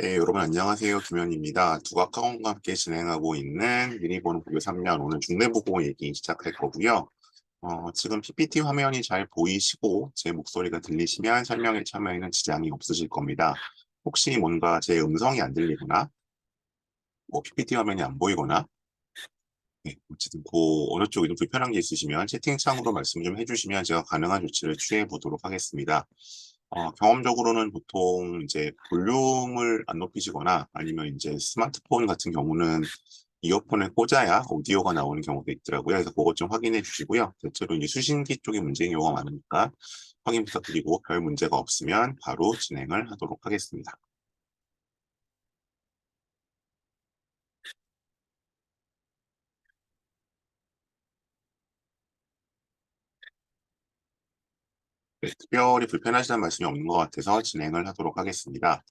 네, 여러분 안녕하세요. 김현입니다. 두각학원과 함께 진행하고 있는 미리 보는 고교 3년 오늘 중대보고 얘기 시작할 거고요. 지금 PPT 화면이 잘 보이시고 제 목소리가 들리시면 설명에 참여에는 지장이 없으실 겁니다. 혹시 뭔가 제 음성이 안 들리거나 뭐 PPT 화면이 안 보이거나 네, 어쨌든 그 어느 쪽이든 불편한 게 있으시면 채팅창으로 말씀 좀 해주시면 제가 가능한 조치를 취해 보도록 하겠습니다. 경험적으로는 보통 이제 볼륨을 안 높이시거나 아니면 이제 스마트폰 같은 경우는 이어폰을 꽂아야 오디오가 나오는 경우도 있더라고요. 그래서 그것 좀 확인해 주시고요. 대체로 이제 수신기 쪽에 문제인 경우가 많으니까 확인 부탁드리고 별 문제가 없으면 바로 진행을 하도록 하겠습니다. 네, 특별히 불편하시다는 말씀이 없는 것 같아서 진행을 하도록 하겠습니다.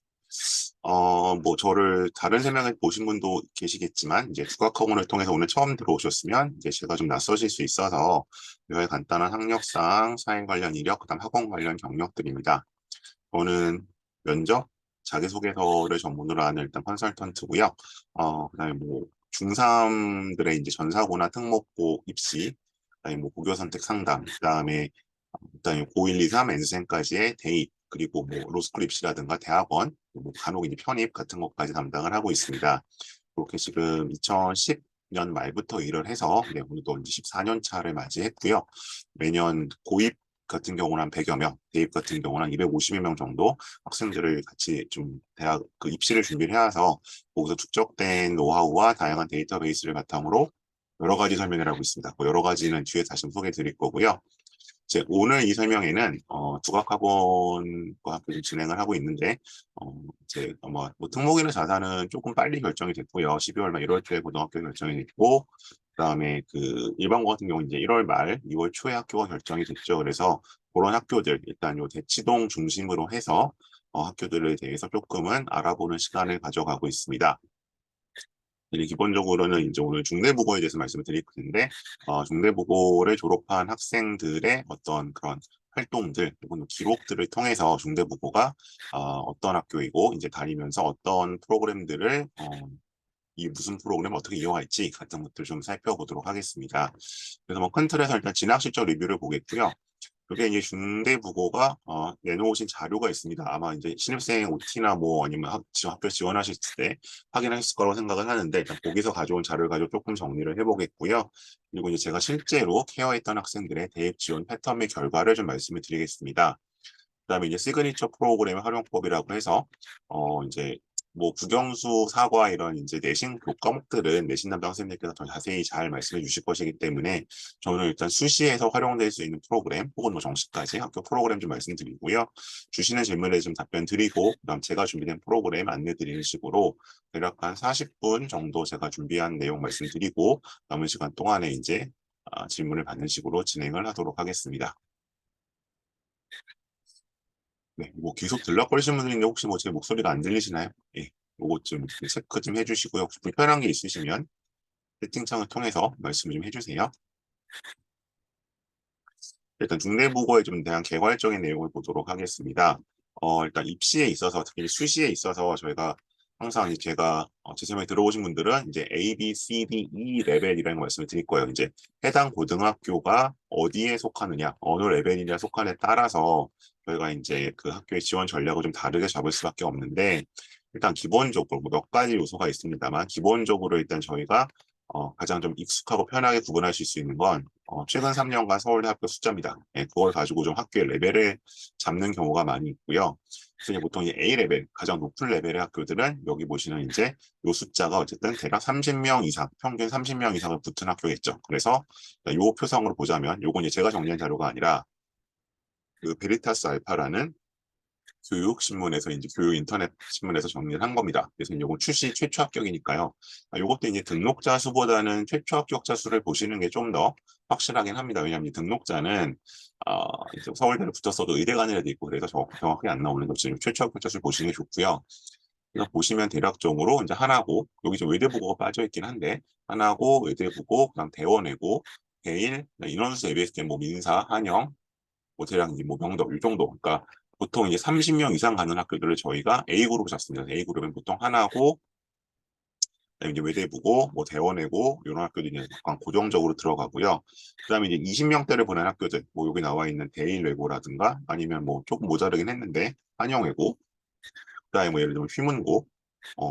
뭐 저를 다른 설명을 보신 분도 계시겠지만 이제 국악학원을 통해서 오늘 처음 들어오셨으면 이제 제가 좀 낯서실 수 있어서 몇 간단한 학력상, 사회 관련 이력, 그다음 학원 관련 경력들입니다. 저는 면접, 자기소개서를 전문으로 하는 일단 컨설턴트고요. 그다음에 뭐 중3들의 이제 전사고나 특목고 입시, 그다음에 뭐 고교 선택 상담, 그다음에 고1, 2, 3, N생까지의 대입, 그리고 뭐 로스쿨 입시라든가 대학원, 뭐 간혹 이제 편입 같은 것까지 담당을 하고 있습니다. 그렇게 지금 2010년 말부터 일을 해서 네, 오늘도 이제 14년 차를 맞이했고요. 매년 고입 같은 경우는 한 100여 명, 대입 같은 경우는 한 250여 명 정도 학생들을 같이 좀 대학 그 입시를 준비를 해와서 거기서 축적된 노하우와 다양한 데이터베이스를 바탕으로 여러 가지 설명을 하고 있습니다. 그 여러 가지는 뒤에 다시 소개해 드릴 거고요. 이제 오늘 이 설명에는 두각학원과 함께 좀 진행을 하고 있는데 이제 뭐 특목이나 자사는 조금 빨리 결정이 됐고요. 12월 말 1월 초에 고등학교 결정이 됐고 그다음에 그 일반고 같은 경우 이제 1월 말 2월 초에 학교가 결정이 됐죠. 그래서 그런 학교들 일단 요 대치동 중심으로 해서 학교들에 대해서 조금은 알아보는 시간을 가져가고 있습니다. 기본적으로는 이제 오늘 중대국어에 대해서 말씀을 드릴 텐데, 중대국어를 졸업한 학생들의 어떤 그런 활동들, 혹은 기록들을 통해서 중대국어가 어떤 학교이고, 이제 다니면서 어떤 프로그램들을, 이 무슨 프로그램을 어떻게 이용할지 같은 것들 좀 살펴보도록 하겠습니다. 그래서 뭐 큰 틀에서 일단 진학 실적 리뷰를 보겠고요. 그게 이제 중대국어가 내놓으신 자료가 있습니다. 아마 이제 신입생 OT나 뭐 아니면 학교 지원하실 때 확인하실 거라고 생각을 하는데 일단 거기서 가져온 자료를 가지고 조금 정리를 해보겠고요. 그리고 이제 제가 실제로 케어했던 학생들의 대입 지원 패턴 및 결과를 좀 말씀을 드리겠습니다. 그다음에 이제 시그니처 프로그램 활용법이라고 해서 이제 뭐 국영수, 사과 이런 이제 내신 교과목들은 내신 담당 선생님께서 더 자세히 잘 말씀해 주실 것이기 때문에 저는 일단 수시에서 활용될 수 있는 프로그램 혹은 뭐 정시까지 학교 프로그램 좀 말씀드리고요. 주시는 질문에 좀 답변 드리고 그다음 제가 준비된 프로그램 안내 드리는 식으로 대략 한 40분 정도 제가 준비한 내용 말씀드리고 남은 시간 동안에 이제 질문을 받는 식으로 진행을 하도록 하겠습니다. 네, 뭐 계속 들락거리시는 분들인데 혹시 뭐 제 목소리가 안 들리시나요? 예, 요것 좀 체크 좀 해주시고요. 혹시 불편한 게 있으시면 채팅창을 통해서 말씀 좀 해주세요. 일단 중대국어에 좀 대한 개괄적인 내용을 보도록 하겠습니다. 일단 입시에 있어서 특히 수시에 있어서 저희가 항상 이제 제가 제 설명에 들어오신 분들은 이제 A, B, C, D, E 레벨이라는 말씀을 드릴 거예요. 이제 해당 고등학교가 어디에 속하느냐, 어느 레벨이냐 속하느냐에 따라서 저희가 이제 그 학교의 지원 전략을 좀 다르게 잡을 수밖에 없는데 일단 기본적으로 뭐몇 가지 요소가 있습니다만 기본적으로 일단 저희가 가장 좀 익숙하고 편하게 구분하실 수 있는 건 최근 3년간 서울대 학교 숫자입니다. 예, 그걸 가지고 좀 학교의 레벨을 잡는 경우가 많이 있고요. 그래서 이제 보통 이제 A레벨, 가장 높은 레벨의 학교들은 여기 보시는 이제 요 숫자가 어쨌든 대략 30명 이상, 평균 30명 이상을 붙은 학교겠죠. 그래서 요 표성으로 보자면 요건 이제 제가 정리한 자료가 아니라 그 베리타스 알파라는 교육신문에서 이제 교육 인터넷 신문에서 정리를 한 겁니다. 그래서 이건 출시 최초 합격이니까요. 이것도 이제 등록자 수보다는 최초 합격자 수를 보시는 게 좀 더 확실하긴 합니다. 왜냐하면 등록자는 이제 서울대를 붙었어도 의대 가는 애도 있고 그래서 정확하게 안 나오는 것처 최초 합격자 수를 보시는 게 좋고요. 그래서 보시면 대략적으로 이제 하나고 여기 좀 외대부고가 빠져 있긴 한데 하나고 외대부고 그다음 대원외고 대일 인원수 대비했을 때 뭐 민사 한영 뭐 대략 이제 뭐 명덕 이 정도 그러니까 보통 이제 30명 이상 가는 학교들을 저희가 A그룹을 잡습니다. A그룹은 보통 하나고, 그다음에 이제 외대부고, 뭐 대원외고 이런 학교들이 약간 고정적으로 들어가고요. 그다음에 이제 20명대를 보낸 학교들, 뭐 여기 나와 있는 대일외고라든가 아니면 뭐 조금 모자르긴 했는데 한영외고, 그다음에 뭐 예를 들면 휘문고,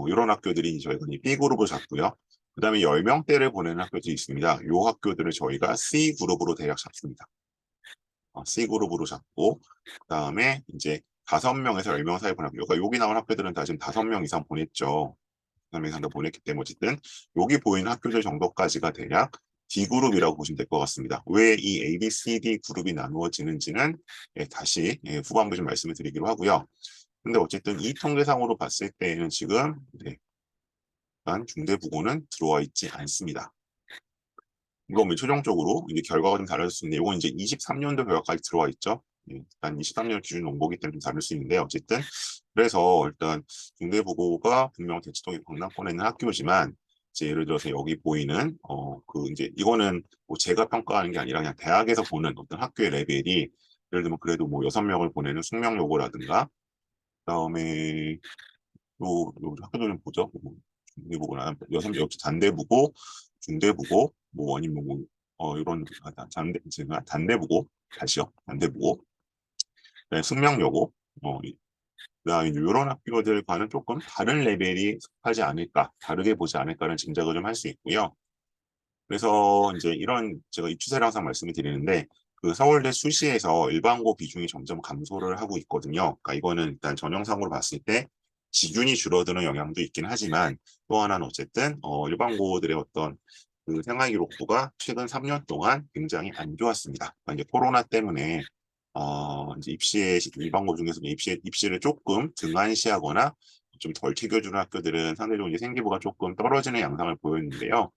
이런 학교들이 저희가 이제 B그룹을 잡고요. 그다음에 10명대를 보내는 학교들이 있습니다. 이 학교들을 저희가 C그룹으로 대략 잡습니다. C그룹으로 잡고, 그다음에 이제 5명에서 10명 사이 보내고, 그러니까 여기 나온 학교들은 다 지금 5명 이상 보냈죠. 5명 이상 다 보냈기 때문에 어쨌든 여기 보이는 학교들 정도까지가 대략 D그룹이라고 보시면 될 것 같습니다. 왜 이 A, B, C, D 그룹이 나누어지는지는 다시 후반부에 좀 말씀을 드리기로 하고요. 근데 어쨌든 이 통계상으로 봤을 때는 지금 일단 중대부고는 들어와 있지 않습니다. 물론 최종적으로 이제 결과가 좀 다를 수 있는데 이건 이제 23년도 결과까지 들어와 있죠. 일단 23년 기준 농보기 때문에 좀 다를 수 있는데 어쨌든 그래서 일단 중대부고가 분명 대치동의 강남권에 있는 학교지만 이제 예를 들어서 여기 보이는 그 이제 이거는 뭐 제가 평가하는 게 아니라 그냥 대학에서 보는 어떤 학교의 레벨이 예를 들면 그래도 뭐 6명을 보내는 숙명여고라든가 그다음에 또 학교들 좀 보죠. 뭐 중대부고나 역시 단대부고, 중대부고, 뭐 아니면 뭐 이런 단대부고 다시요. 단대부고, 그다음에 숙명여고, 그다음에 이런 학교들과는 조금 다른 레벨이 속하지 않을까, 다르게 보지 않을까라는 짐작을 좀 할 수 있고요. 그래서 이제 이런 제가 이 추세를 항상 말씀을 드리는데 그 서울대 수시에서 일반고 비중이 점점 감소를 하고 있거든요. 그러니까 이거는 일단 전형상으로 봤을 때 지준이 줄어드는 영향도 있긴 하지만 또 하나는 어쨌든 일반고들의 어떤 그 생활 기록부가 최근 3년 동안 굉장히 안 좋았습니다. 그러니까 이제 코로나 때문에 이제 일반고 중에서 입시를 조금 등한시하거나 좀 덜 챙겨주는 학교들은 상대적으로 이제 생기부가 조금 떨어지는 양상을 보였는데요.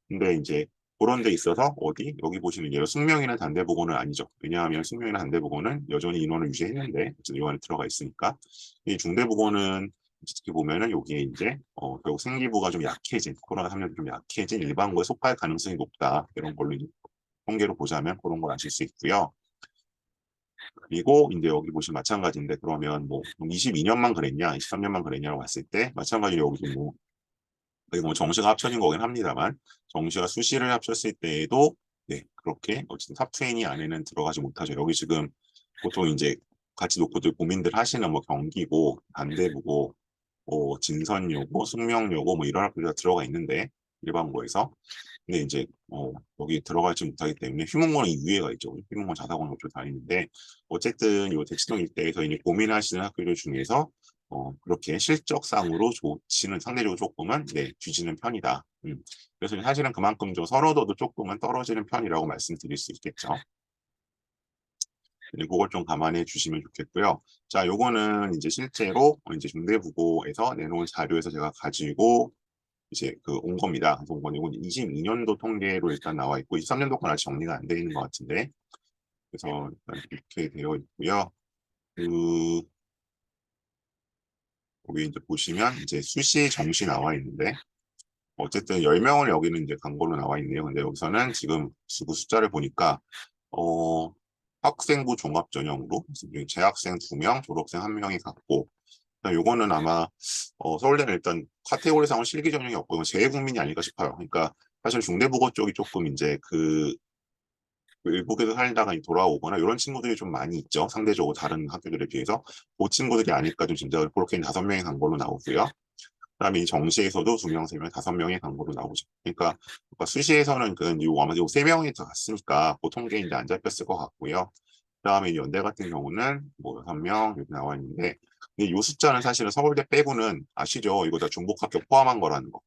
근데 이제 그런 데 있어서 여기 보시는 예로 숙명이나 단대보고는 아니죠. 왜냐하면 숙명이나 단대보고는 여전히 인원을 유지했는데 이 안에 들어가 있으니까 이 중대보고는 특히 보면은 여기에 이제 결국 생기부가 좀 약해진 코로나 3년 좀 약해진 일반고에 속할 가능성이 높다 이런 걸로 통계로 보자면 그런 걸 아실 수 있고요. 그리고 이제 여기 보시면 마찬가지인데 그러면 뭐 22년만 그랬냐, 23년만 그랬냐고 봤을 때 마찬가지로 여기도 뭐 그리고 뭐 정시가 합쳐진 거긴 합니다만 정시와 수시를 합쳤을 때에도 네 그렇게 어쨌든 탑20 안에는 들어가지 못하죠. 여기 지금 보통 이제 같이 놓고들 고민들 하시는 뭐 경기고, 반대부고, 뭐 진선여고, 숙명여고 뭐 이런 학교가 들어가 있는데 일반고에서 근데 이제 여기 들어가지 못하기 때문에 휴문고는 이 위에가 있죠. 휴문고 자사고는 쪽 다니는데 어쨌든 이 대치동 일대에서 이제 고민하시는 학교들 중에서 그렇게 실적상으로 좋지는 상대적으로 조금은 뒤지는 편이다. 그래서 사실은 그만큼 좀 선호도도 조금은 떨어지는 편이라고 말씀드릴 수 있겠죠. 그걸 좀 감안해 주시면 좋겠고요. 자, 요거는 이제 실제로 이제 중대부고에서 내놓은 자료에서 제가 가지고 이제 온 겁니다. 그래서 온 건 이건 22년도 통계로 일단 나와 있고 23년도 건 아직 정리가 안 돼 있는 것 같은데 그래서 일단 이렇게 되어 있고요. 여기 이제 보시면 이제 수시 정시 나와 있는데 어쨌든 10명을 여기는 이제 광고로 나와 있네요. 근데 여기서는 지금 수구 숫자를 보니까 학생부 종합 전형으로 재학생 2명, 졸업생 1명이 갔고 요거는 아마 서울대는 일단 카테고리상은 실기 전형이 없고 이건 재외국민이 아닐까 싶어요. 그러니까 사실 중대국어 쪽이 조금 이제 그 외국에서 살다가 돌아오거나 이런 친구들이 좀 많이 있죠. 상대적으로 다른 학교들에 비해서 그 친구들이 아닐까 좀 짐작을 그렇게 5명이 간 걸로 나오고요. 그다음에 이 정시에서도 2명, 3명, 5명이 간 걸로 나오죠. 그러니까 수시에서는 아마 요 3명이 더 갔으니까 그 통계에 이제 안 잡혔을 것 같고요. 그다음에 연대 같은 경우는 뭐 6명 이렇게 나와 있는데 근데 이 숫자는 사실은 서울대 빼고는 아시죠? 이거 다 중복합격 포함한 거라는 거.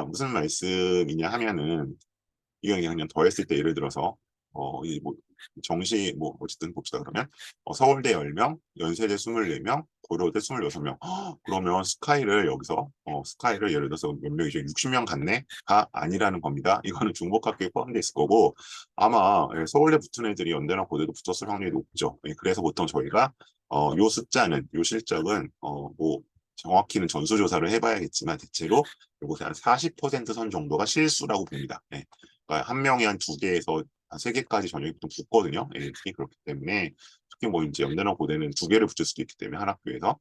무슨 말씀이냐 하면은 이건 그냥 더했을 때 예를 들어서 이 뭐 정시 뭐 어쨌든 봅시다 그러면 서울대 10명, 연세대 24명, 고려대 26명. 그러면 스카이를 여기서 스카이를 예를 들어서 몇 명이죠? 60명 갔네?가 아니라는 겁니다. 이거는 중복합격에 포함돼 있을 거고 아마 서울대 붙은 애들이 연대나 고대도 붙었을 확률이 높죠. 그래서 보통 저희가 요 숫자는 요 실적은 뭐 정확히는 전수조사를 해봐야겠지만 대체로 요것에 한 40%선 정도가 실수라고 봅니다. 그러니까 한 명이 한 2개에서 한 3개까지 전형이 좀 붙거든요. 그렇기 때문에 특히 뭐 이제 연대나 고대는 두 개를 붙일 수도 있기 때문에 한 학교에서.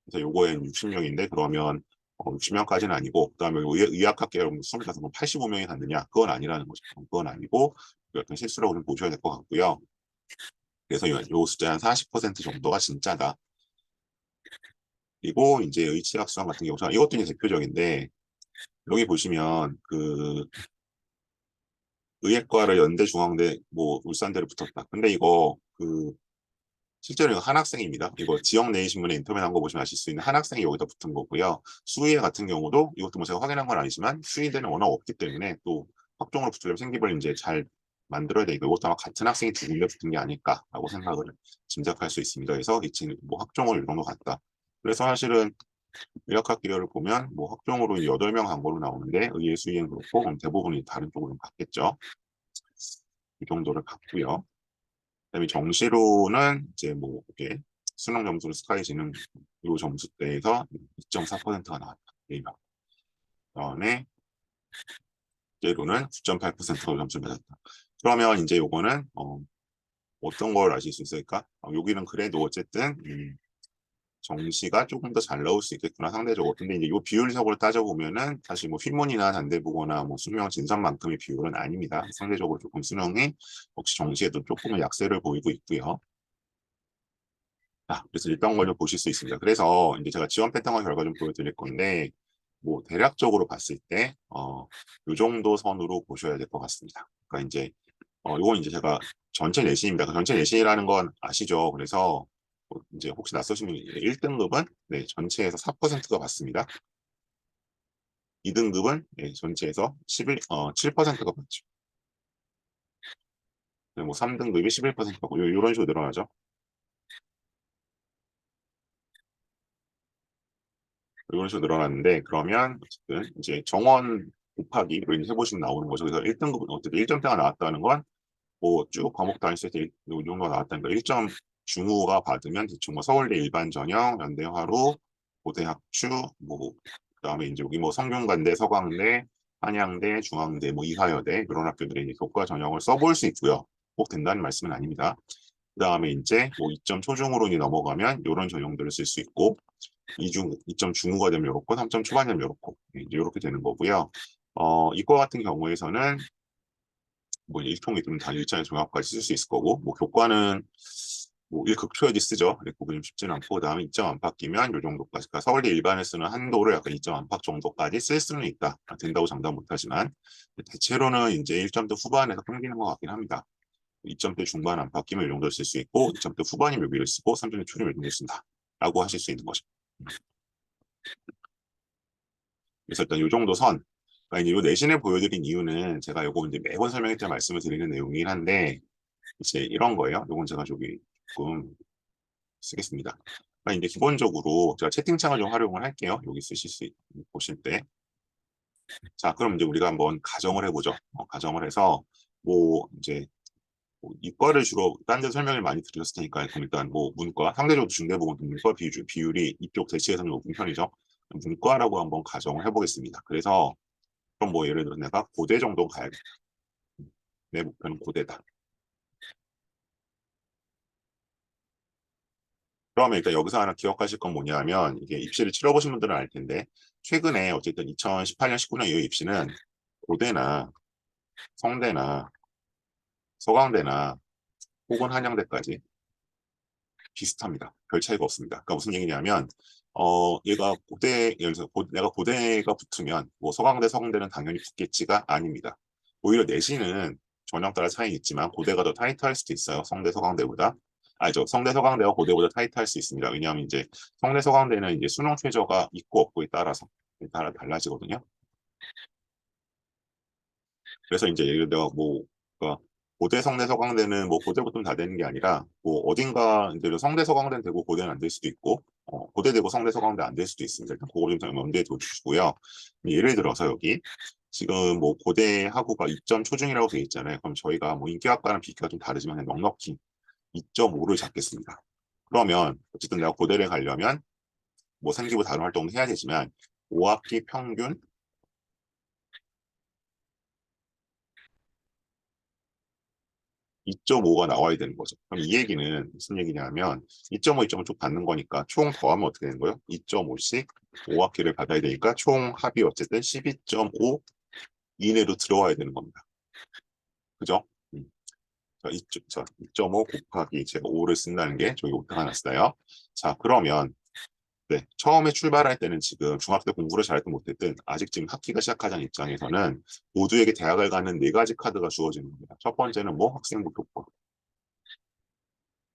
그래서 요거엔 60명인데 그러면 60명까지는 아니고 그다음에 의학학 계열 수험에 가서 뭐 85명이 갔느냐 그건 아니라는 거죠. 그건 아니고 어떤 실수라고 좀 보셔야 될 것 같고요. 그래서 요 숫자 한 40% 정도가 진짜다. 그리고 이제 의치학 수학 같은 경우 이것도 이제 대표적인데 여기 보시면 그 의예과를 연대, 중앙대, 뭐 울산대를 붙었다. 근데 이거 그 실제로 이거 한 학생입니다. 이거 지역 내일 신문에 인터뷰 난 거 보시면 아실 수 있는 한 학생이 여기다 붙은 거고요. 수의대 같은 경우도 이것도 뭐 제가 확인한 건 아니지만 수의대는 워낙 없기 때문에 또 학종으로 붙으려면 생기부를 이제 잘 만들어야 되니까 이것도 아마 같은 학생이 두 군데 붙은 게 아닐까라고 생각을 짐작할 수 있습니다. 그래서 이 친구 뭐 학종을 이 정도 갔다. 그래서 사실은 의학학 기료를 보면 뭐 학종으로 8명 한 거로 나오는데 의예 수의는 그렇고 대부분이 다른 쪽으로 갔겠죠. 이 정도를 갔고요. 그다음에 정시로는 이제 뭐 이게 수능 점수를 스카이지는 이 점수대에서 2.4%가 나왔다. 그다음에 예로는 9.8%로 점수를 받았다. 그러면 이제 요거는 어떤 걸 아실 수 있을까? 여기는 그래도 어쨌든 정시가 조금 더 잘 나올 수 있겠구나 상대적으로. 근데 이제 이 비율적으로 따져보면은 사실 뭐 휘문이나 단대보거나 뭐 수능 진선만큼의 비율은 아닙니다. 상대적으로 조금 수능이 혹시 정시에도 조금은 약세를 보이고 있고요. 그래서 일단 걸로 보실 수 있습니다. 그래서 이제 제가 지원 패턴과 결과 좀 보여드릴 건데, 뭐 대략적으로 봤을 때, 요 정도 선으로 보셔야 될 것 같습니다. 그러니까 이제, 요건 이제 제가 전체 내신입니다. 그 전체 내신이라는 건 아시죠? 그래서 뭐 이제 혹시 낯서시면 1등급은 네, 전체에서 4%가 받습니다. 2등급은 네, 전체에서 7%가 받죠. 네, 뭐 3등급이 11% 받고, 이런 식으로 늘어나죠. 이런 식으로 늘어났는데 그러면 어쨌든 이제 정원 곱하기로 이제 해보시면 나오는 거죠. 그래서 1등급은 어쨌든 1점대가 나왔다는 건 뭐 쭉 과목 다녔을 때 이 정도가 나왔다는 거 1점 중후가 받으면 대충 뭐 서울대 일반 전형, 연대 화로, 고대 학추, 뭐 그다음에 이제 여기 뭐 성균관대, 서강대, 한양대, 중앙대, 뭐 이화여대 이런 학교들의 이제 교과 전형을 써볼 수 있고요. 꼭 된다는 말씀은 아닙니다. 그다음에 이제 뭐 2점 초중으로 넘어가면 이런 전형들을 쓸 수 있고 2점 중후가 되면 이렇고 3점 초반 되면 이렇고 이렇게 되는 거고요. 이과 같은 경우에서는 뭐 일통이 좀 다 일장의 종합까지 쓸 수 있을 거고 뭐 교과는 뭐 1극초여지 쓰죠. 그리고 좀 쉽지는 않고 그다음에 2점 안팎이면 이 정도까지. 그러니까 서울대 일반을 쓰는 한도를 약간 2점 안팎 정도까지 쓸 수는 있다. 된다고 장담 못하지만 대체로는 이제 1점대 후반에서 끊기는 것 같긴 합니다. 2점대 중반 안팎이면 이 정도 쓸 수 있고 2점대 후반이면 여기를 쓰고 3점대 초이면 이 정도 쓴다. 라고 하실 수 있는 거죠. 그래서 일단 이 정도 선. 그러니까 이제 이 내신을 보여드린 이유는 제가 요거 이제 매번 설명할 때 말씀을 드리는 내용이긴 한데 이제 이런 거예요. 요건 제가 저기 조금 쓰겠습니다. 그러니까 이제 기본적으로 제가 채팅창을 좀 활용을 할게요. 여기 쓰실 수 보실 때. 자, 그럼 이제 우리가 한번 가정을 해보죠. 가정을 해서 뭐 이제 뭐 이과를 주로 딴 데 설명을 많이 드렸을 테니까 그럼 일단 뭐 문과 상대적으로 중대부분 문과 비율이 이쪽 대치에서는 높은 편이죠. 문과라고 한번 가정을 해보겠습니다. 그래서 그럼 뭐 예를 들어 내가 고대 정도 가야겠다. 내 목표는 고대다. 그러면 일단 여기서 하나 기억하실 건 뭐냐면 이게 입시를 치러보신 분들은 알 텐데 최근에 어쨌든 2018년, 19년 이후 입시는 고대나 성대나 서강대나 혹은 한양대까지 비슷합니다. 별 차이가 없습니다. 그러니까 무슨 얘기냐면 얘가 고대 예를 들어서 내가 고대가 붙으면 뭐 서강대, 서강대는 당연히 붙겠지가 아닙니다. 오히려 내신은 전형 따라 차이 있지만 고대가 더 타이트할 수도 있어요. 성대, 서강대보다. 아니죠. 성대, 서강대가 고대보다 타이트할 수 있습니다. 왜냐하면 이제 성대, 서강대는 이제 수능 최저가 있고 없고에 따라서 따라 달라지거든요. 그래서 이제 예를 들어 뭐 그러니까 고대, 성대, 서강대는 뭐 고대부터 다 되는 게 아니라 뭐 어딘가 이제 성대, 서강대는 되고 고대는 안 될 수도 있고 고대 되고 성대, 서강대 안 될 수도 있습니다. 일단 그거 좀 염두에 두시고요. 예를 들어서 여기 지금 뭐 고대하고가 2점 초중이라고 되어 있잖아요. 그럼 저희가 뭐 인기학과랑 비교가 좀 다르지만 그냥 넉넉히 2.5를 잡겠습니다. 그러면 어쨌든 내가 고대를 가려면 뭐 생기부 다른 활동을 해야 되지만 5학기 평균 2.5가 나와야 되는 거죠. 그럼 이 얘기는 무슨 얘기냐면 2.5, 2.5 쭉 받는 거니까 총 더하면 어떻게 되는 거예요? 2.5씩 5학기를 받아야 되니까 총 합이 어쨌든 12.5 이내로 들어와야 되는 겁니다. 그죠? 2.5 곱하기 제가 5를 쓴다는 게 저기 오타가 났어요. 자, 그러면 네, 처음에 출발할 때는 지금 중학교 때 공부를 잘했든 못했든 아직 지금 학기가 시작하자는 입장에서는 모두에게 대학을 가는 네 가지 카드가 주어지는 겁니다. 첫 번째는 뭐 학생부 교과,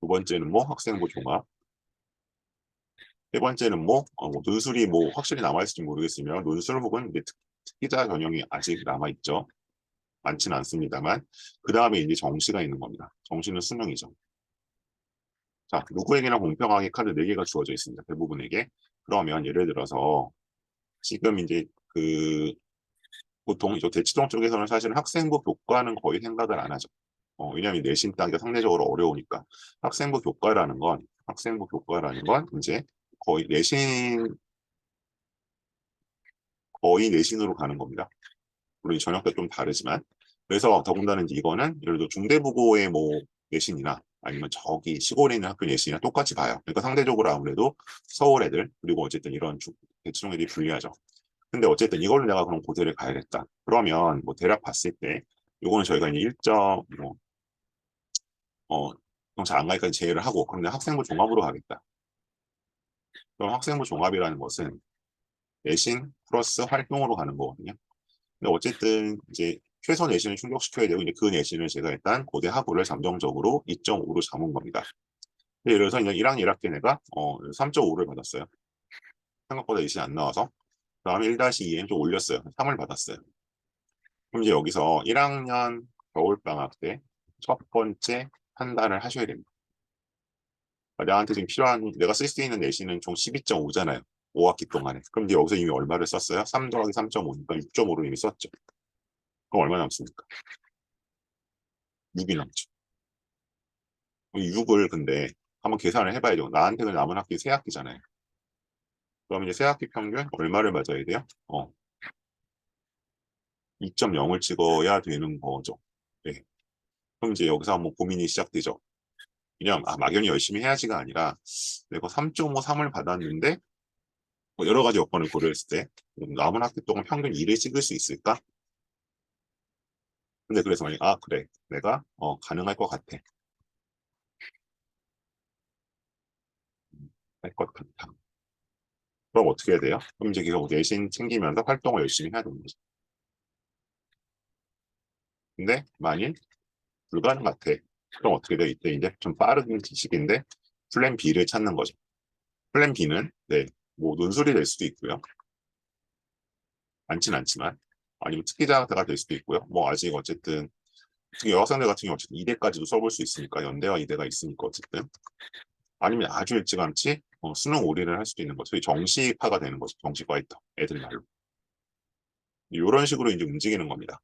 두 번째는 뭐 학생부 종합, 세 번째는 뭐 논술이 뭐 확실히 남아있을지 모르겠으면 논술 혹은 이제 특기자 전형이 아직 남아있죠. 많지는 않습니다만 그 다음에 이제 정시가 있는 겁니다. 정시는 수능이죠. 자, 누구에게나 공평하게 카드 4개가 주어져 있습니다. 대부분에게. 그러면 예를 들어서 지금 이제 그 보통 이제 대치동 쪽에서는 사실은 학생부 교과는 거의 생각을 안 하죠. 왜냐하면 내신 따기가 상대적으로 어려우니까 학생부 교과라는 건 이제 거의 내신으로 가는 겁니다. 물론 저녁 때 좀 다르지만 그래서 더군다나 이제 이거는 예를 들어 중대부고의 뭐 내신이나 아니면 저기 시골에 있는 학교 내신이나 똑같이 봐요. 그러니까 상대적으로 아무래도 서울 애들 그리고 어쨌든 이런 대치동 애들이 불리하죠. 근데 어쨌든 이걸로 내가 그럼 고대를 가야겠다. 그러면 뭐 대략 봤을 때 요거는 저희가 이제 1점 그럼 잘 안 가니까 제외를 하고 그런데 학생부 종합으로 가겠다. 그럼 학생부 종합이라는 것은 내신 플러스 활동으로 가는 거거든요. 근데 어쨌든 이제 최소 내신을 충족시켜야 되고 이제 그 내신을 제가 일단 고대 학부를 잠정적으로 2.5로 잡은 겁니다. 예를 들어서 이제 1학년 1학기 내가 3.5를 받았어요. 생각보다 내신이 안 나와서 그다음에 1-2에 좀 올렸어요. 3을 받았어요. 그럼 이제 여기서 1학년 겨울방학 때 첫 번째 판단을 하셔야 됩니다. 나한테 지금 필요한 내가 쓸 수 있는 내신은 총 12.5잖아요. 5학기 동안에. 그럼 이제 여기서 이미 얼마를 썼어요? 3 더하기 3.5니까 6.5로 이미 썼죠. 그럼 얼마 남습니까? 6이 남죠. 6을 근데 한번 계산을 해봐야죠. 나한테는 남은 학기 세 학기잖아요. 그럼 이제 세 학기 평균 얼마를 맞아야 돼요? 2.0을 찍어야 되는 거죠. 네. 그럼 이제 여기서 한번 고민이 시작되죠. 그냥 막연히 열심히 해야지가 아니라 내가 3.5, 3을 받았는데 뭐 여러 가지 여건을 고려했을 때 남은 학기 동안 평균 2를 찍을 수 있을까? 근데 그래서 만약 그래 내가 가능할 것 같아. 할 것 같아. 그럼 어떻게 해야 돼요? 그럼 이제 계속 내신 챙기면서 활동을 열심히 해야 되는 거죠. 근데 만일 불가능 같아. 그럼 어떻게 돼요? 이때 이제 좀 빠른 지식인데 플랜 B를 찾는 거죠. 플랜 B는 네, 뭐 논술이 될 수도 있고요. 많진 않지만 아니면 특기자가 될 수도 있고요. 뭐 아직 어쨌든 특히 여학생들 같은 경우 어쨌든 2대까지도 써볼 수 있으니까 연대와 2대가 있으니까 어쨌든 아니면 아주 일찌감치 수능 올인을 할 수도 있는 거죠. 정시파가 되는 거죠. 정시과 있다. 애들 말로. 이런 식으로 이제 움직이는 겁니다.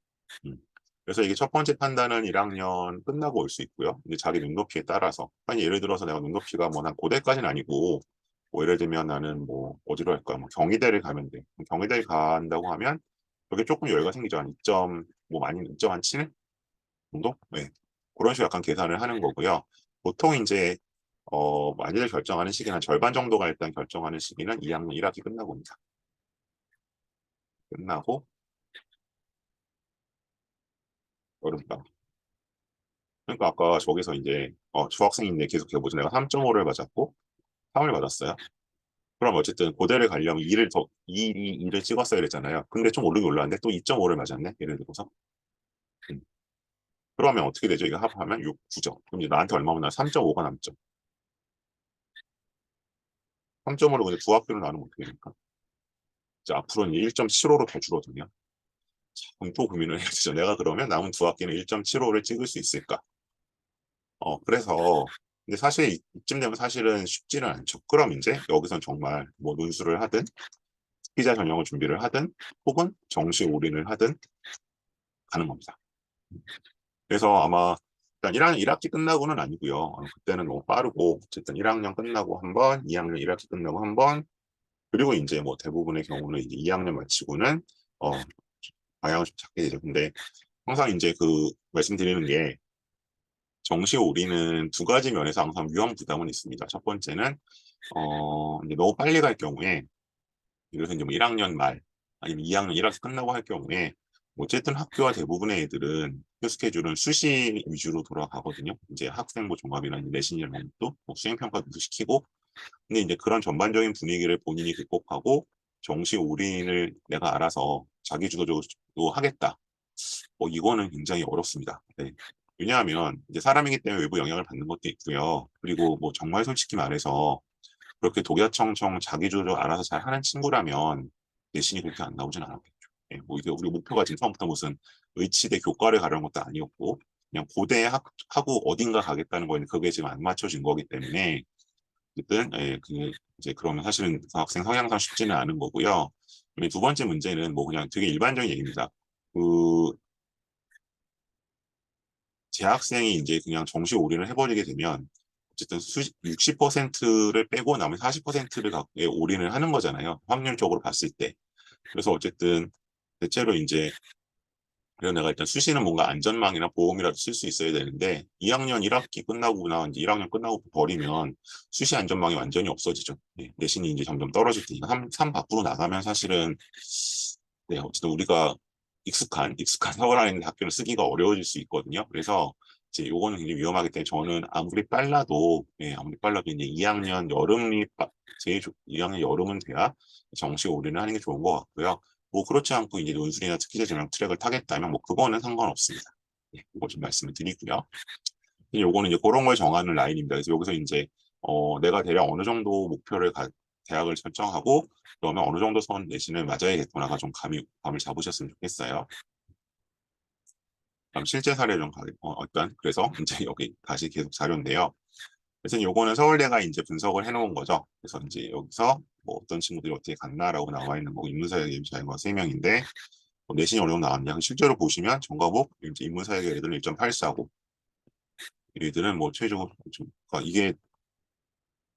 음. 그래서 이게 첫 번째 판단은 1학년 끝나고 올 수 있고요. 이제 자기 눈높이에 따라서. 아니, 예를 들어서 내가 눈높이가 뭐 난 고대까지는 아니고, 뭐 예를 들면 나는 뭐 어디로 할까? 뭐 경희대를 가면 돼. 경희대를 간다고 하면 여기 조금 여유가 생기죠. 한 2점, 뭐 많이 2점 한 7 정도? 네. 그런 식으로 약간 계산을 하는 거고요. 보통 이제, 만일을 결정하는 시기는 한 절반 정도가 일단 결정하는 시기는 2학년 1학기 끝나고입니다. 끝나고, 여름방학. 그러니까 아까 저기서 이제 중학생인데 계속 해보죠. 내가 3.5를 맞았고 3을 받았어요. 그럼 어쨌든 고대를 가려면 2를 찍었어야 됐잖아요. 근데 좀 오르긴 올랐는데 또 2.5를 맞았네. 예를 들어서. 음. 그러면 어떻게 되죠? 이거 합하면 6, 9점. 그럼 이제 나한테 얼마 남나? 3.5가 남죠. 3.5로 근데 두 학교를 나누면 어떻게 됩니까? 이제 앞으로는 1.75로 더 줄어드냐? 그럼 또 고민을 해야 되죠. 내가 그러면 남은 두 학기는 1.75를 찍을 수 있을까? 그래서 근데 사실 이쯤 되면 사실은 쉽지는 않죠. 그럼 이제 여기선 정말 뭐 논술을 하든 피자 전형을 준비를 하든 혹은 정시 올인을 하든 가는 겁니다. 그래서 아마 일단 1학년 1학기 끝나고는 아니고요. 그때는 너무 빠르고 어쨌든 1학년 끝나고 한 번, 2학년 1학기 끝나고 한 번, 그리고 이제 뭐 대부분의 경우는 이제 2학년 마치고는 어, 방향을 좀 잡게 되죠. 근데 항상 이제 그 말씀드리는 게 정시 올인은 두 가지 면에서 항상 위험 부담은 있습니다. 첫 번째는 이제 너무 빨리 갈 경우에, 예를 들어서 이제 뭐 1학년 말 아니면 2학년 1학기 끝나고 할 경우에 어쨌든 학교와 대부분의 애들은 학교 스케줄은 수시 위주로 돌아가거든요. 이제 학생부 종합이나 내신이나 이런 것도 뭐 수행평가도 시키고, 근데 이제 그런 전반적인 분위기를 본인이 극복하고 정시 올인을 내가 알아서 자기 주도적으로 하겠다. 이거는 굉장히 어렵습니다. 네. 왜냐하면 이제 사람이기 때문에 외부 영향을 받는 것도 있고요. 그리고 뭐 정말 솔직히 말해서 그렇게 독야청청 자기주도적으로 알아서 잘 하는 친구라면 내신이 그렇게 안 나오진 않았겠죠. 예, 뭐 이게 우리 목표가 지금 처음부터 무슨 의치대 교과를 가려는 것도 아니었고 그냥 고대 하고 어딘가 가겠다는 거는 그게 지금 안 맞춰진 거기 때문에 어쨌든 예, 이제 그러면 사실은 학생 성향상 쉽지는 않은 거고요. 그리고 두 번째 문제는 뭐 그냥 되게 일반적인 얘기입니다. 그 재학생이 이제 그냥 정시 올인을 해버리게 되면 어쨌든 60%를 빼고 나머지 40%를 올인을 하는 거잖아요. 확률적으로 봤을 때. 그래서 어쨌든 대체로 이제 그래서 내가 일단 수시는 뭔가 안전망이나 보험이라도 쓸 수 있어야 되는데 2학년 1학기 끝나고나 이제 1학년 끝나고 버리면 수시 안전망이 완전히 없어지죠. 네, 내신이 이제 점점 떨어질 테니까 3 밖으로 나가면 사실은 네, 어쨌든 우리가 익숙한 서울 안에 있는 학교를 쓰기가 어려워질 수 있거든요. 그래서 이제 요거는 굉장히 위험하기 때문에 저는 아무리 빨라도 이제 2학년 여름이 제일 2학년 여름은 돼야 정시 올인을 하는 게 좋은 것 같고요. 뭐 그렇지 않고 이제 논술이나 특기자 전형 트랙을 타겠다면 뭐 그거는 상관없습니다. 네, 이거 좀 말씀을 드리고요. 요거는 이제 그런 걸 정하는 라인입니다. 그래서 여기서 이제 내가 대략 어느 정도 대학을 설정하고 그러면 어느 정도 선 내신을 맞아야겠구나가 좀 감을 잡으셨으면 좋겠어요. 그럼 실제 사례 좀 일단 그래서 이제 여기 다시 계속 자료인데요. 그래서 요거는 서울대가 이제 분석을 해놓은 거죠. 그래서 이제 여기서 뭐 어떤 친구들이 어떻게 갔나라고 나와 있는 거고 인문사회 예비자연과 3명인데 내신이 어느 정도 나왔냐. 실제로 보시면 전과목 이제 인문사회 애들은 1.84고 얘들은 뭐 최종 그러니까 이게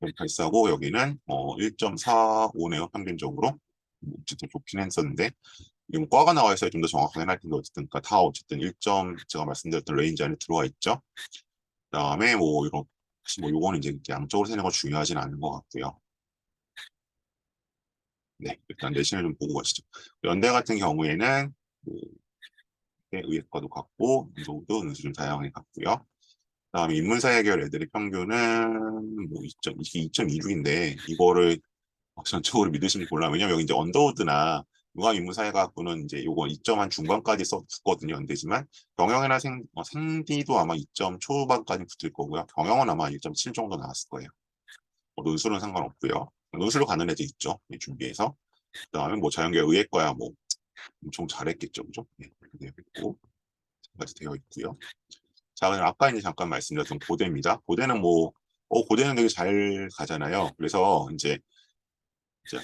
1.84고 여기는 1.45네요. 평균적으로. 어쨌든 좋긴 했었는데 이건 과가 나와 있어야 좀 더 정확하게 할 텐데 어쨌든 그러니까 다 어쨌든 1점 제가 말씀드렸던 레인지 안에 들어와 있죠. 그다음에 뭐 이런 뭐 요거는 이제 양쪽으로 세는 거 중요하진 않은 것 같고요. 네, 일단 내신을 좀 보고 가시죠. 연대 같은 경우에는 뭐 의학과도 같고 인도도 은수 좀 다양하게 같고요. 그다음에 인문사회 계열 애들의 평균은 뭐 2.26인데 이거를 전적으로 믿으시면 곤란. 왜냐면 여기 이제 언더우드나 융합인문사회과학부는 이제 요거 2점 한 중반까지 썼거든요. 연대지만 경영이나 생디도 아마 2점 초반까지 붙을 거고요. 경영은 아마 1.7 정도 나왔을 거예요. 논술은 상관없고요. 논술로 가는 애들 있죠. 준비해서. 그다음에 뭐 자연계열 의학과야 뭐 엄청 잘했겠죠, 그죠? 네, 이렇게 되어 있고, 까지 되어 있고요. 자, 그럼 아까 이제 잠깐 말씀드렸던 고대입니다. 고대는 뭐, 고대는 되게 잘 가잖아요. 그래서 이제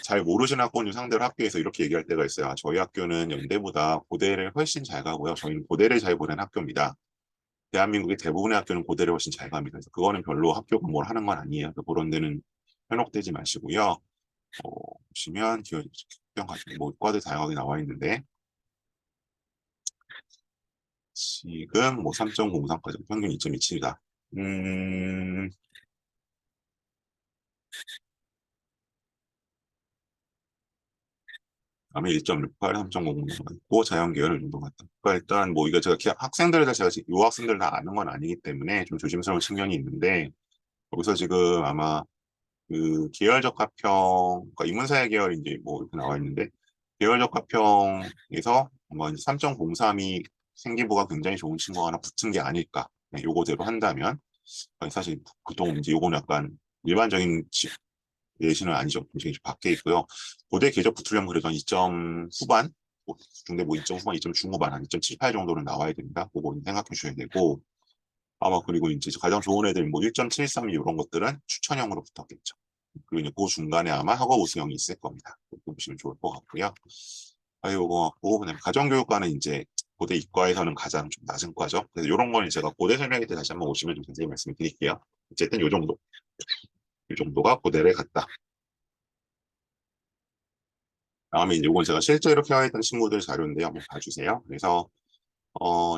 잘 모르시는 학부모 상대로 학교에서 이렇게 얘기할 때가 있어요. 아, 저희 학교는 연대보다 고대를 훨씬 잘 가고요. 저희는 고대를 잘 보낸 학교입니다. 대한민국의 대부분의 학교는 고대를 훨씬 잘 갑니다. 그래서 그거는 별로 학교가 뭘 하는 건 아니에요. 그래서 그런 데는 현혹되지 마시고요. 보시면 기업 같은 뭐 과들 다양하게 나와 있는데 지금 뭐 3.03까지 평균 2.27이다. 다음에 1.68, 3.00 있고 자연계열 정도 같다. 그러니까 일단 뭐 이거 학생들을 다 제가 요 학생들 다 아는 건 아니기 때문에 좀 조심스러운 측면이 있는데 여기서 지금 아마 그 계열적 합평, 그러니까 인문사회 계열 이제 뭐 이렇게 나와 있는데 계열적 합평에서 아마 3.03이 생기부가 굉장히 좋은 친구가 하나 붙은 게 아닐까. 네, 요거대로 한다면 사실 보통 이제 요거는 약간 일반적인 예시는 아니죠. 굉장히 밖에 있고요. 고대 궤적 붙으려면 그래도 한 2점 후반, 중대 뭐 2점 후반, 2점 중후반, 한 2.78 정도는 나와야 됩니다. 그거 생각해 주셔야 되고, 아마 그리고 이제 가장 좋은 애들 뭐 1.73 이런 것들은 추천형으로 붙었겠죠. 그리고 이제 그 중간에 아마 학업 우수형이 있을 겁니다. 그렇게 보시면 좋을 것 같고요. 요거 같고, 그다음에 가정교육과는 이제 고대 이과에서는 가장 좀 낮은 과죠. 그래서 이런 거는 제가 고대 설명회 때 다시 한번 오시면 좀 자세히 말씀을 드릴게요. 어쨌든 요 정도. 이 정도가 고대를 갔다. 다음에 이제 이건 제가 실제로 케어했던 친구들 자료인데 한번 봐주세요. 그래서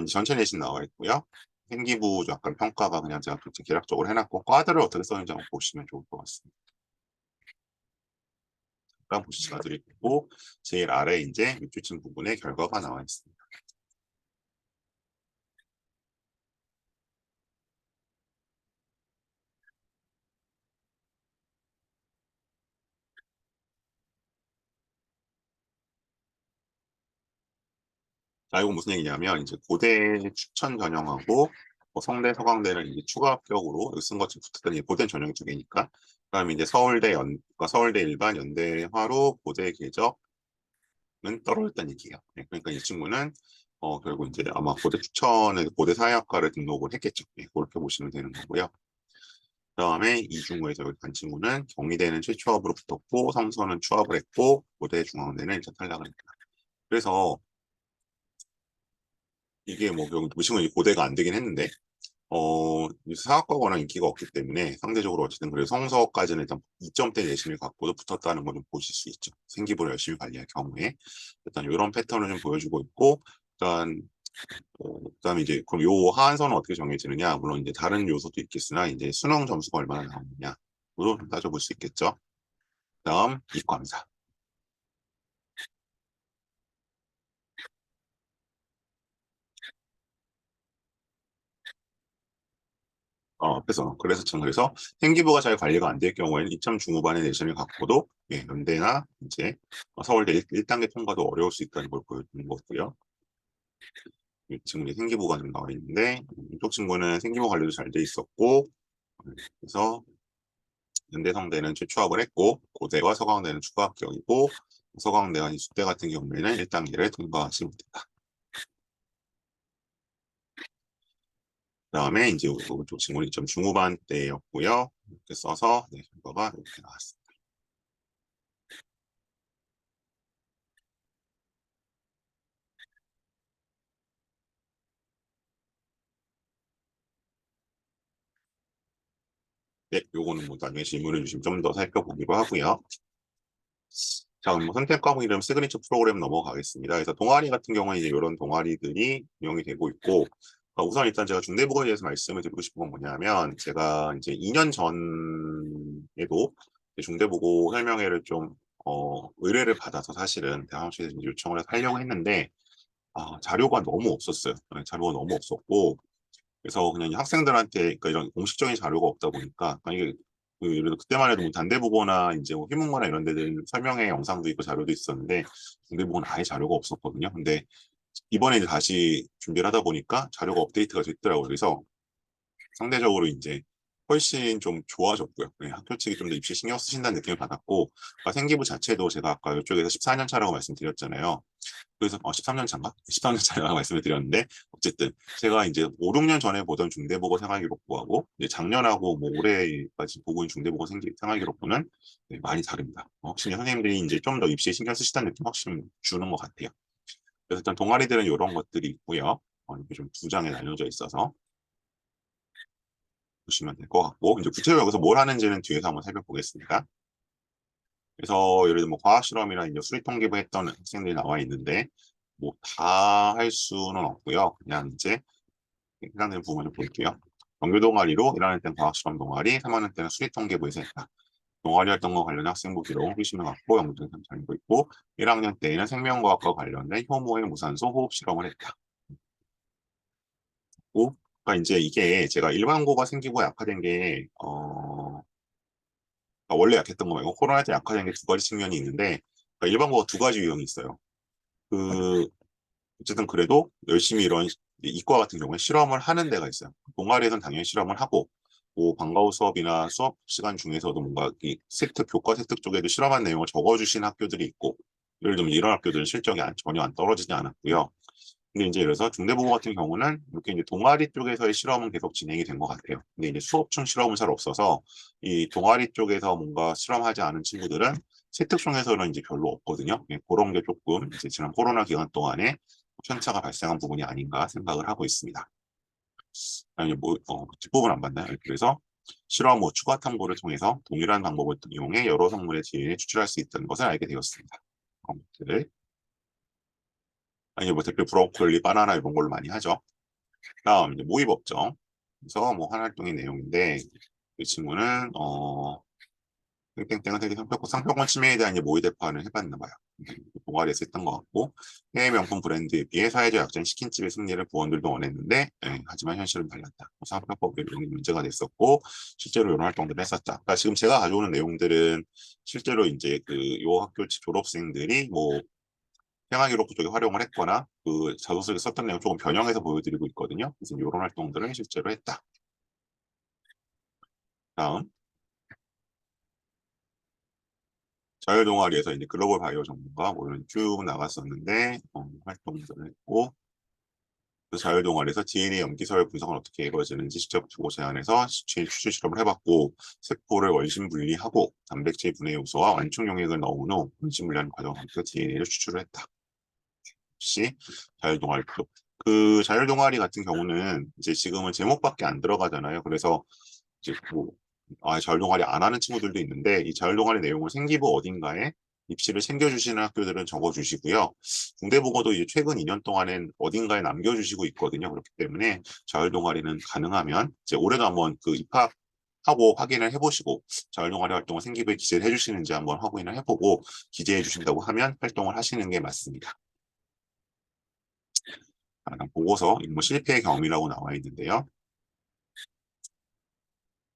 이제 전체 내신 나와 있고요. 생기부 약간 평가가 그냥 제가 개략적으로 해놨고 과들을 어떻게 썼는지 한번 보시면 좋을 것 같습니다. 잠깐 보시면 드리고 제일 아래 이제 밑줄친 부분에 결과가 나와 있습니다. 자, 이거 무슨 얘기냐면 이제 고대 추천 전형하고 성대 서강대는 이제 추가 합격으로 여기 쓴 것처럼 붙었더니 고대 전형이 두 개니까 그다음에 이제 그러니까 서울대 일반 연대화로 고대 궤적은 떨어졌다는 얘기예요. 네, 그러니까 이 친구는 결국 이제 아마 고대 추천을 고대 사회학과를 등록을 했겠죠. 네, 그렇게 보시면 되는 거고요. 그다음에 이중호에서 여기 간 친구는 경희대는 최초합으로 붙었고 성서는 추합을 했고 고대 중앙대는 일단 탈락을 했다. 그래서 이게 뭐 결국 무심은 고대가 안 되긴 했는데 사학과가 워낙 인기가 없기 때문에 상대적으로 어쨌든 그래서 성서까지는 일단 2점대 내신을 갖고도 붙었다는 걸 좀 보실 수 있죠. 생기부를 열심히 관리할 경우에 일단 이런 패턴을 좀 보여주고 있고 일단 그다음에 이제 그럼 요 하한선은 어떻게 정해지느냐 물론 이제 다른 요소도 있겠으나 이제 수능 점수가 얼마나 나오느냐 도 따져볼 수 있겠죠. 다음 이과입니다. 그래서 참 그래서 생기부가 잘 관리가 안 될 경우에는 2점 중후반의 내신을 갖고도 예, 연대나 이제 서울대 1단계 통과도 어려울 수 있다는 걸 보여주는 거고요. 이 친구 이제 생기부가 좀 나와 있는데 이쪽 친구는 생기부 관리도 잘 돼 있었고 그래서 연대 성대는 최초합을 했고 고대와 서강대는 추가 합격이고 서강대와 이수대 같은 경우에는 1단계를 통과하지 못했다. 그다음에 이제 이쪽 친구는 2점 중후반대였고요. 이렇게 써서 네, 결과가 이렇게 나왔습니다. 네, 요거는 뭐 나중에 질문을 주시면 좀 더 살펴보기로 하고요. 자, 그럼 뭐 선택 과목 이름 시그니처 프로그램 넘어가겠습니다. 그래서 동아리 같은 경우는 이제 이런 동아리들이 운영이 되고 있고, 우선 일단 제가 중대부고에 대해서 말씀을 드리고 싶은 건 뭐냐면, 제가 이제 2년 전에도 중대부고 설명회를 좀, 의뢰를 받아서 사실은 대학원에서 요청을 해서 하려고 했는데, 자료가 너무 없었어요. 네, 자료가 너무 없었고, 그래서 그냥 학생들한테 그러니까 이런 공식적인 자료가 없다 보니까 이게 예를 들어 그때만 해도 뭐 단대보거나 이제 뭐 희문고나 이런 데들 설명회 영상도 있고 자료도 있었는데 중대보고는 아예 자료가 없었거든요. 근데 이번에 이제 다시 준비를 하다 보니까 자료가 업데이트가 됐더라고요. 그래서 상대적으로 이제 훨씬 좀 좋아졌고요. 네, 학교 측이 좀 더 입시 신경 쓰신다는 느낌을 받았고 생기부 자체도 제가 아까 이쪽에서 14년 차라고 말씀드렸잖아요. 그래서 13년 차인가? 13년 차라고 말씀을 드렸는데 어쨌든 제가 이제 5, 6년 전에 보던 중대보고 생활기록부하고 이제 작년하고 뭐 올해까지 보고 있는 중대보고 생활기록부는 네, 많이 다릅니다. 확실히 선생님들이 이제 좀 더 입시에 신경 쓰시다는 느낌 확실히 주는 것 같아요. 그래서 일단 동아리들은 이런 것들이 있고요. 이렇게 좀 두 장에 나뉘어져 있어서 보시면 될 것 같고 이제 구체적으로 여기서 뭘 하는지는 뒤에서 한번 살펴보겠습니다. 그래서 예를 들어 뭐 과학 실험이나 이제 수리 통계부 했던 학생들이 나와 있는데 뭐 다 할 수는 없고요. 그냥 이제 해당되는 부분을 볼게요. 정규 동아리로 1학년 때는 과학 실험 동아리, 3학년 때는 수리 통계부에서 했다. 동아리 활동과 관련된 학생부 기록 회심을 갖고 연구생 다니고 있고 1학년 때에는 생명과학과 관련된 효모의 무산소 호흡 실험을 했다. 그러니까 이제 이게 제가 일반고가 생기고 약화된 게 그러니까 원래 약했던 거 말고 코로나 때 약화된 게 두 가지 측면이 있는데 그러니까 일반고가 두 가지 유형이 있어요. 그 어쨌든 그래도 열심히 이런 이과 같은 경우에 실험을 하는 데가 있어요. 동아리에서는 당연히 실험을 하고 뭐 방과후 수업이나 수업 시간 중에서도 뭔가 이 세특 교과 세특 쪽에도 실험한 내용을 적어주신 학교들이 있고 예를 들면 이런 학교들은 실적이 전혀 안 떨어지지 않았고요. 근데 이제 그래서 중대부고 같은 경우는 이렇게 이제 동아리 쪽에서의 실험은 계속 진행이 된 것 같아요. 근데 이제 수업중 실험은 잘 없어서 이 동아리 쪽에서 뭔가 실험하지 않은 친구들은 세특총에서는 이제 별로 없거든요. 그런 게 조금 이제 지난 코로나 기간 동안에 편차가 발생한 부분이 아닌가 생각을 하고 있습니다. 아니 뭐 뒷부분 안 봤나요? 그래서 실험 후 추가 탐구를 통해서 동일한 방법을 이용해 여러 성분의 지인을 추출할 수 있다는 것을 알게 되었습니다. 아니 뭐 대표 브로콜리, 바나나 이런 걸로 많이 하죠. 다음 이제 모의 법정. 그래서 뭐 한 활동의 내용인데 이 친구는 땡땡땡은 되게 상표권 침해에 대한 이제 모의 대파를 해봤나 봐요. 동아리에서 했던 것 같고 해외 명품 브랜드에 비해 사회적 약자인 치킨집의 승리를 부원들도 원했는데 하지만 현실은 달랐다. 상표법 이런 문제가 됐었고 실제로 이런 활동들을 했었다. 그러니까 지금 제가 가져오는 내용들은 실제로 이제 그 요 학교 졸업생들이 뭐 생활기록 쪽에 활용을 했거나 그 자소서에 썼던 내용 조금 변형해서 보여드리고 있거든요. 그래서 이런 활동들을 실제로 했다. 다음 자율동아리에서 이제 글로벌 바이오 전문가 뭐 이런 쭉 나갔었는데 활동들을 했고 그 자율동아리에서 DNA 염기서열 분석은 어떻게 이루어지는지 직접 보고 제안해서 추출 실험을 해봤고 세포를 원심 분리하고 단백질 분해 요소와 완충 용액을 넣은 후 원심 분리하는 과정을 거쳐 DNA를 추출을 했다. 역시 자율동아리 쪽. 그 자율동아리 같은 경우는 이제 지금은 제목밖에 안 들어가잖아요. 그래서 이제 뭐 자율동아리 안 하는 친구들도 있는데 이 자율동아리 내용을 생기부 어딘가에 입시를 챙겨주시는 학교들은 적어주시고요. 중대국어도 이제 최근 2년 동안엔 어딘가에 남겨주시고 있거든요. 그렇기 때문에 자율동아리는 가능하면 이제 올해도 한번 그 입학하고 확인을 해보시고 자율동아리 활동을 생기부에 기재를 해주시는지 한번 확인을 해보고 기재해 주신다고 하면 활동을 하시는 게 맞습니다. 보고서 뭐 실패의 경험이라고 나와 있는데요.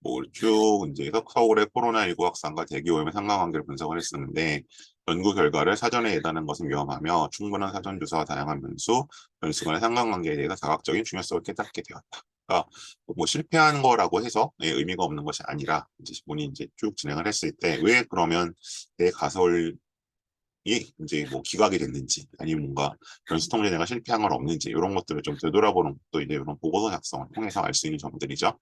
뭐 쭉 이제 서울의 코로나19 확산과 대기오염의 상관관계를 분석을 했었는데 연구 결과를 사전에 예단하는 것은 위험하며 충분한 사전 조사와 다양한 변수 간의 상관관계에 대해서 자각적인 중요성을 깨닫게 되었다. 그러니까 뭐 실패한 거라고 해서 의미가 없는 것이 아니라 이제 본인이 이제 쭉 진행을 했을 때 왜 그러면 내 가설이 이제 뭐 기각이 됐는지 아니면 뭔가 변수 통제 내가 실패한 건 없는지 이런 것들을 좀 되돌아보는 것도 이제 이런 보고서 작성을 통해서 알 수 있는 점들이죠.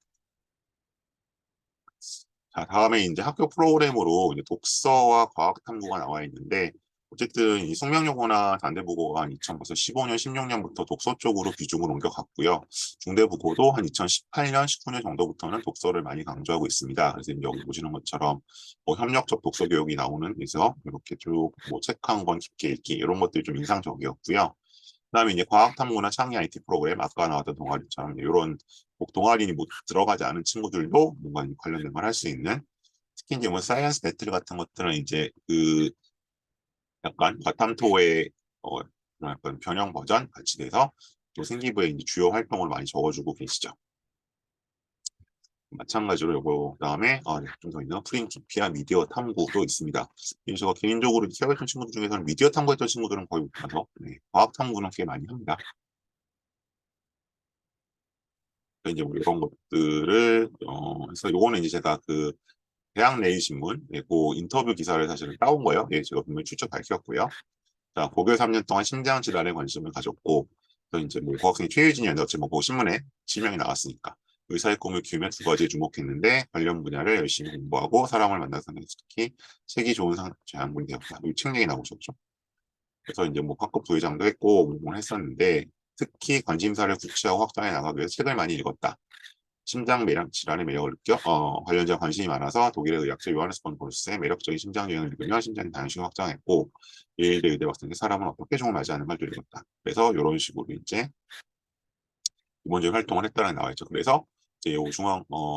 자, 다음에 이제 학교 프로그램으로 이제 독서와 과학 탐구가 나와 있는데, 어쨌든 이 숙명여고나 단대부고가 한 2015년, 16년부터 독서 쪽으로 비중을 옮겨갔고요. 중대부고도 한 2018년, 19년 정도부터는 독서를 많이 강조하고 있습니다. 그래서 여기 보시는 것처럼 뭐 협력적 독서 교육이 나오는 데서 이렇게 쭉 뭐 책 한 권 깊게 읽기 이런 것들이 좀 인상적이었고요. 그다음에 이제 과학탐구나 창의 IT 프로그램 아까 나왔던 동아리처럼 이런 동아리니 뭐 들어가지 않은 친구들도 뭔가 관련된 걸 할 수 있는 특히 이제 뭐 사이언스 배틀 같은 것들은 이제 그 약간 과탐토의 약간 변형 버전 같이 돼서 또 생기부에 이제 주요 활동을 많이 적어주고 계시죠. 마찬가지로 요거 그다음에 좀 더 있는 프린티피아 미디어 탐구도 있습니다. 제가 개인적으로 케어했던 친구들 중에서는 미디어 탐구했던 친구들은 거의 못해서 과학 탐구는 꽤 많이 합니다. 이제 뭐 이런 것들을 해서 요거는 이제 제가 그 대학 내일 신문 그 인터뷰 기사를 사실은 따온 거예요. 예, 제가 분명히 출처 밝혔고요. 자, 고교 3년 동안 심장 질환에 관심을 가졌고 또 이제 뭐 고학생이 최유진이었는데 어찌 뭐 신문에 지명이 나왔으니까 의사의 꿈을 키우며 두 가지에 주목했는데 관련 분야를 열심히 공부하고 사람을 만나서 특히 색이 좋은 장군이 되었다. 이 책 얘기 나오셨죠. 그래서 이제 뭐 학급 부회장도 했고 뭐 했었는데 특히 관심사를 구체화하고 확장해 나가기 위해서 책을 많이 읽었다. 심장 매력 질환의 매력을 느껴 관련자 관심이 많아서 독일의 의학자 요하네스 폰 볼스의 매력적인 심장 유형을 읽으며 심장의 다양성을 확장했고 예일대 의대 박사님 사람은 어떻게 종을 맞이하는 걸 읽었다. 그래서 이런 식으로 이제 기본적인 활동을 했다는 나와 있죠. 그래서 이제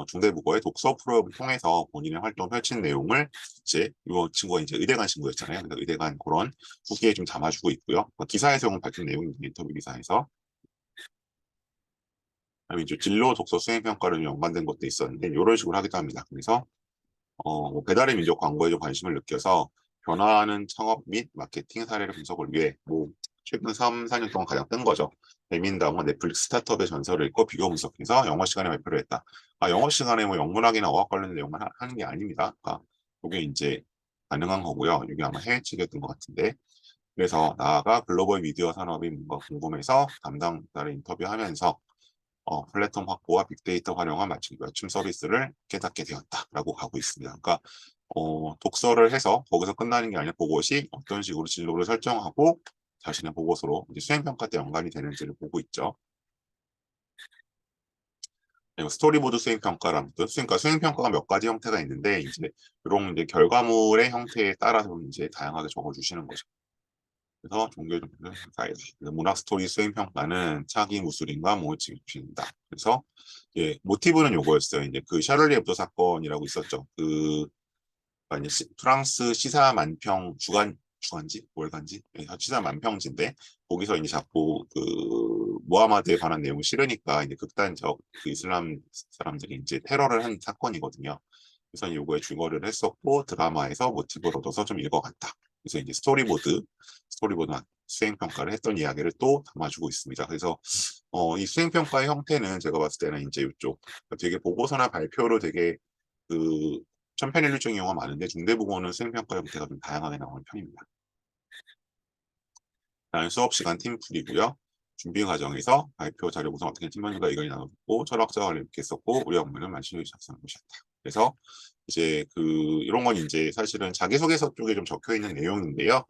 중대국어의 독서 프로그램을 통해서 본인의 활동을 펼친 내용을 이제 이 친구가 이제 의대간 친구였잖아요. 그래서 의대간 그런 후기에 좀 담아주고 있고요. 기사에서 밝힌 내용입니다. 인터뷰 기사에서. 그다음에 이제 진로 독서 수행 평가를 연관된 것도 있었는데 이런 식으로 하기도 합니다. 그래서 뭐 배달의 민족 광고에 좀 관심을 느껴서 변화하는 창업 및 마케팅 사례를 분석을 위해 뭐 최근 3, 4년 동안 가장 뜬 거죠. 배민다운 넷플릭스 스타트업의 전설을 읽고 비교 분석해서 영어 시간에 발표를 했다. 영어 시간에 뭐 영문학이나 어학 관련 내용만 하는 게 아닙니다. 그러니까 이게 이제 가능한 거고요. 이게 아마 해외 측이었던 것 같은데 그래서 나아가 글로벌 미디어 산업이 뭔가 궁금해서 담당자를 인터뷰하면서 플랫폼 확보와 빅데이터 활용한 맞춤 서비스를 깨닫게 되었다라고 가고 있습니다. 그러니까 독서를 해서 거기서 끝나는 게 아니라 그것이 어떤 식으로 진로를 설정하고 자신의 보고서로 이제 수행평가 때 연관이 되는지를 보고 있죠. 그리고 스토리보드 수행평가라는 뜻, 그러니까 수행평가가 몇 가지 형태가 있는데 이제 이런 이제 결과물의 형태에 따라서 이제 다양하게 적어주시는 거죠. 그래서 종교 가이드, 문학 스토리 수행 평가는 차기 무술인과 모호증입니다. 그래서 예, 모티브는 요거였어요. 이제 그 샤를리 heb도 사건이라고 있었죠. 아니, 프랑스 시사 만평 주간지 월간지 시사 만평지인데 거기서 이제 자꾸 그 모하마드에 관한 내용을 실으니까 이제 극단적 그 이슬람 사람들이 이제 테러를 한 사건이거든요. 그래서 요거에 줄거리를 했었고 드라마에서 모티브를 얻어서 좀 읽어갔다. 그래서 이제 스토리보드 수행 평가를 했던 이야기를 또 담아주고 있습니다. 그래서 이 수행 평가의 형태는 제가 봤을 때는 이제 이쪽 되게 보고서나 발표로 되게 그 천편일률적인 경우가 많은데 중대부고는 수행평가 형태가 좀 다양하게 나오는 편입니다. 다음 수업 시간 팀풀이고요. 준비 과정에서 발표 자료 구성 어떻게 팀원들과 의견이 나눴고 철학자가 이렇게 썼고 우리 업무는 만시를 작성한 것이었다. 그래서 이제 이런 건 이제 사실은 자기소개서 쪽에 좀 적혀 있는 내용인데요.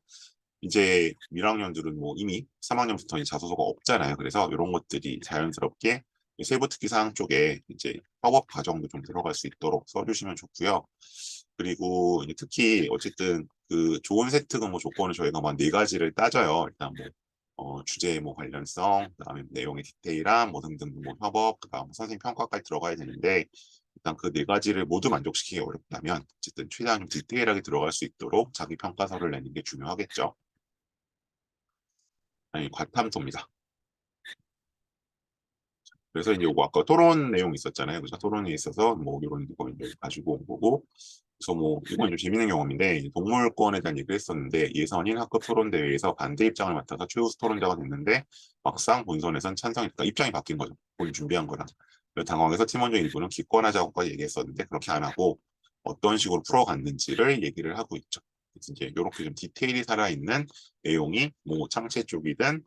이제 1학년들은 뭐 이미 3학년부터 자소서가 없잖아요. 그래서 이런 것들이 자연스럽게 세부 특기 사항 쪽에 이제 협업 과정도 좀 들어갈 수 있도록 써주시면 좋고요. 그리고 특히 어쨌든 그 좋은 세트 근무 조건을 저희가 뭐 네 가지를 따져요. 일단 뭐 주제 뭐 관련성, 그다음에 내용의 디테일함, 뭐 등등 뭐 협업, 그다음 선생님 평가까지 들어가야 되는데 일단 그 네 가지를 모두 만족시키기 어렵다면 어쨌든 최대한 디테일하게 들어갈 수 있도록 자기 평가서를 내는 게 중요하겠죠. 아니, 과탐도입니다. 그래서 이제 요거 아까 토론 내용 있었잖아요. 그래서 토론에 있어서 뭐 이런 거 이제 가지고 온 거고. 그래서 뭐 이건 좀 재밌는 경험인데 동물권에 대한 얘기를 했었는데 예선인 학급 토론 대회에서 반대 입장을 맡아서 최우수 토론자가 됐는데 막상 본선에선 찬성이니까 입장이 바뀐 거죠. 본인 준비한 거랑. 당황해서 팀원 중 일부는 기권하자고까지 얘기했었는데 그렇게 안 하고 어떤 식으로 풀어갔는지를 얘기를 하고 있죠. 그래서 이제 이렇게 좀 디테일이 살아있는 내용이 뭐 창체 쪽이든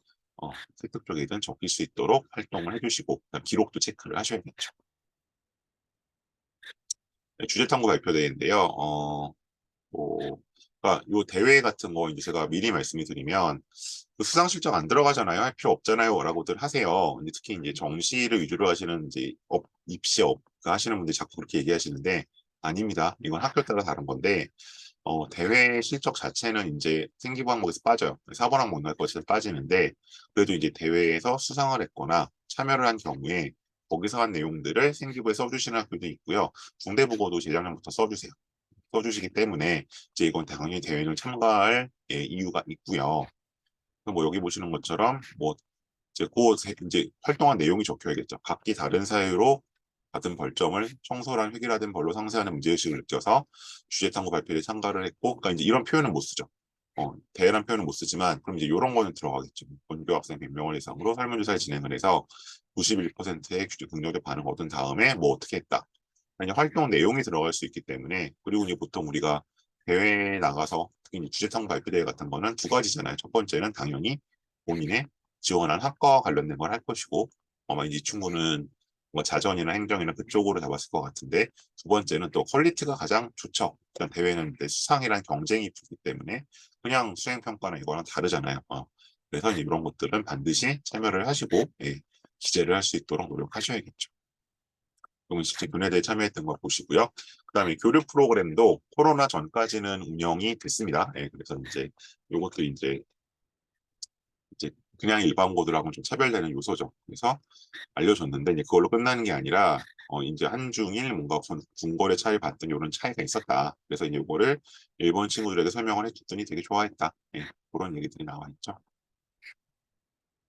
세특 쪽이든 적힐 수 있도록 활동을 해주시고 기록도 체크를 하셔야겠죠. 네, 주제 탐구 발표대회인데요. 뭐, 그러니까 요 대회 같은 거 이제 제가 미리 말씀을 드리면 그 수상 실적 안 들어가잖아요. 할 필요 없잖아요.라고들 하세요. 근데 특히 이제 정시를 위주로 하시는 이제 입시업 하시는 분들이 자꾸 그렇게 얘기하시는데 아닙니다. 이건 학교 따라 다른 건데 대회 실적 자체는 이제 생기부 항목에서 빠져요. 사본 항목 이날 것이 빠지는데 그래도 이제 대회에서 수상을 했거나 참여를 한 경우에 거기서 한 내용들을 생기부에 써주시는 학교도 있고요. 중대국어도 재작년부터 써주세요. 써주시기 때문에 이제 이건 당연히 대회를 참가할 이유가 있고요. 뭐 여기 보시는 것처럼 뭐 이제 이제 활동한 내용이 적혀야겠죠. 각기 다른 사유로 받은 벌점을 청소란 획일화된 벌로 상세하는 문제의식을 느껴서 주제 탐구 발표에 참가를 했고, 그러니까 이제 이런 표현은 못 쓰죠. 대란 표현은 못 쓰지만, 그럼 이제 이런 거는 들어가겠죠. 본교 학생 100명을 이상으로 설문조사를 진행을 해서 91%의 긍정적 반응을 얻은 다음에 뭐 어떻게 했다. 아니, 활동 내용이 들어갈 수 있기 때문에, 그리고 이제 보통 우리가 대회에 나가서 특히 주제 탐구 발표대회 같은 거는 두 가지잖아요. 첫 번째는 당연히 본인의 지원한 학과와 관련된 걸 할 것이고, 아마 이 친구는 뭐 자전이나 행정이나 그쪽으로 잡았을 것 같은데 두 번째는 또 퀄리티가 가장 좋죠. 일단 대회는 수상이란 경쟁이 붙기 때문에 그냥 수행 평가나 이거랑 다르잖아요. 그래서 이런 것들은 반드시 참여를 하시고 기재를 할 수 있도록 노력하셔야겠죠. 그러면 실제 교내대에 참여했던 거 보시고요. 그다음에 교류 프로그램도 코로나 전까지는 운영이 됐습니다. 그래서 이제 이것도 이제 그냥 일반 고들하고는 좀 차별되는 요소죠. 그래서 알려줬는데 이제 그걸로 끝나는 게 아니라 이제 한중일 뭔가 궁궐의 차이 봤더니 이런 차이가 있었다. 그래서 이제 이거를 일본 친구들에게 설명을 해줬더니 되게 좋아했다. 그런 얘기들이 나와 있죠.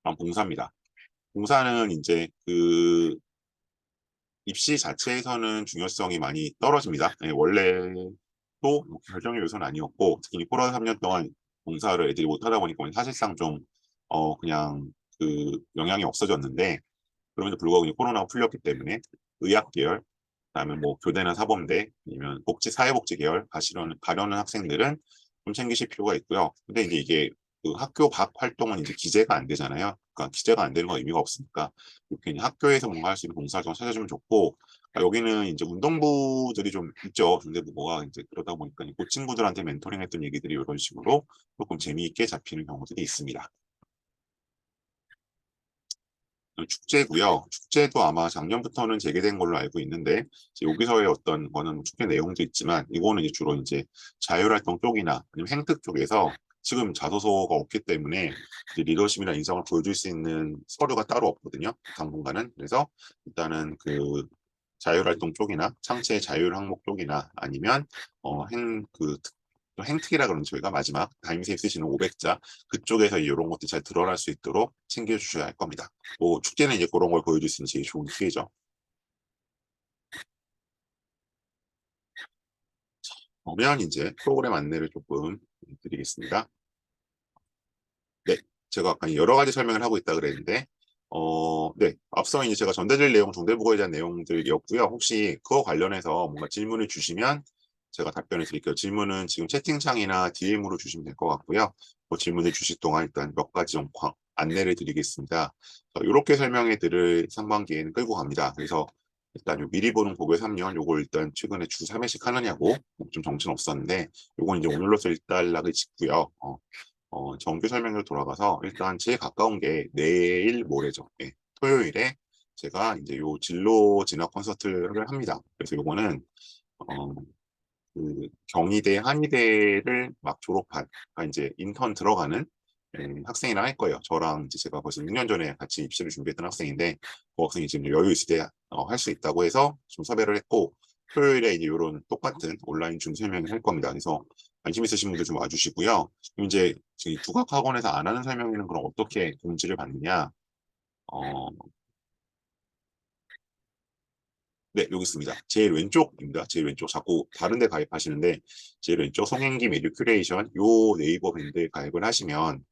다음 봉사입니다. 봉사는 이제 그 입시 자체에서는 중요성이 많이 떨어집니다. 원래도 뭐 결정의 요소는 아니었고 특히 코로나 3년 동안 봉사를 애들이 못하다 보니까 사실상 좀 그냥 그 영향이 없어졌는데 그럼에도 불구하고 코로나가 풀렸기 때문에 의학 계열, 그다음에 뭐 교대나 사범대, 아니면 사회복지 계열 가려는 학생들은 좀 챙기실 필요가 있고요. 근데 이제 이게 그 학교 밖 활동은 이제 기재가 안 되잖아요. 그러니까 기재가 안 되는 건 의미가 없으니까 이렇게 학교에서 뭔가 할 수 있는 봉사활동 찾아주면 좋고 여기는 이제 운동부들이 좀 있죠. 중대부고가 이제 그러다 보니까 그 친구들한테 멘토링했던 얘기들이 이런 식으로 조금 재미있게 잡히는 경우들이 있습니다. 축제고요. 축제도 아마 작년부터는 재개된 걸로 알고 있는데 여기서의 어떤 거는 축제 내용도 있지만 이거는 이제 주로 이제 자율활동 쪽이나 아니면 행특 쪽에서 지금 자소서가 없기 때문에 이제 리더십이나 인성을 보여줄 수 있는 서류가 따로 없거든요. 당분간은. 그래서 일단은 그 자율활동 쪽이나 창체 자율 항목 쪽이나 아니면 행특이라 그러는 저희가 마지막 담임선생님 쓰시는 500자 그쪽에서 이런 것들이 잘 드러날 수 있도록 챙겨주셔야 할 겁니다. 뭐 축제는 이제 그런 걸 보여줄 수 있는 제일 좋은 기회죠. 그러면 이제 프로그램 안내를 조금 드리겠습니다. 네, 제가 아까 여러 가지 설명을 하고 있다 그랬는데, 네, 앞서 이제 제가 전달드릴 내용, 중대보고에 대한 내용들이었고요. 혹시 그거 관련해서 뭔가 질문을 주시면 제가 답변을 드릴게요. 질문은 지금 채팅창이나 DM으로 주시면 될 것 같고요. 뭐 질문을 주실 동안 일단 몇 가지 좀 안내를 드리겠습니다. 이렇게 설명해 드릴 상반기에는 끌고 갑니다. 그래서 일단 요 미리 보는 고교 3년 요걸 일단 최근에 주 3회씩 하느냐고 좀 정신 없었는데 요건 이제 오늘로서 일단락을 짓고요. 정규 설명으로 돌아가서 일단 제일 가까운 게 내일 모레죠. 네, 토요일에 제가 이제 요 진로 진학 콘서트를 합니다. 그래서 요거는 어, 그 경희대, 한의대를 막 졸업한, 그러니까 이제 인턴 들어가는 학생이랑 할 거예요. 저랑 이제 제가 벌써 6년 전에 같이 입시를 준비했던 학생인데, 그 학생이 지금 여유 있을 때 할 수 있다고 해서 좀 섭외를 했고, 토요일에 이제 이런 똑같은 온라인 줌 설명을 할 겁니다. 그래서 관심 있으신 분들 좀 와주시고요. 그럼 이제 저희 국악학원에서 안 하는 설명회는 그럼 어떻게 공지를 받느냐? 어, 네, 여기 있습니다. 제일 왼쪽입니다. 제일 왼쪽. 자꾸 다른 데 가입하시는데, 제일 왼쪽 송행기 메뉴 큐레이션, 요 네이버 밴드에 가입을 하시면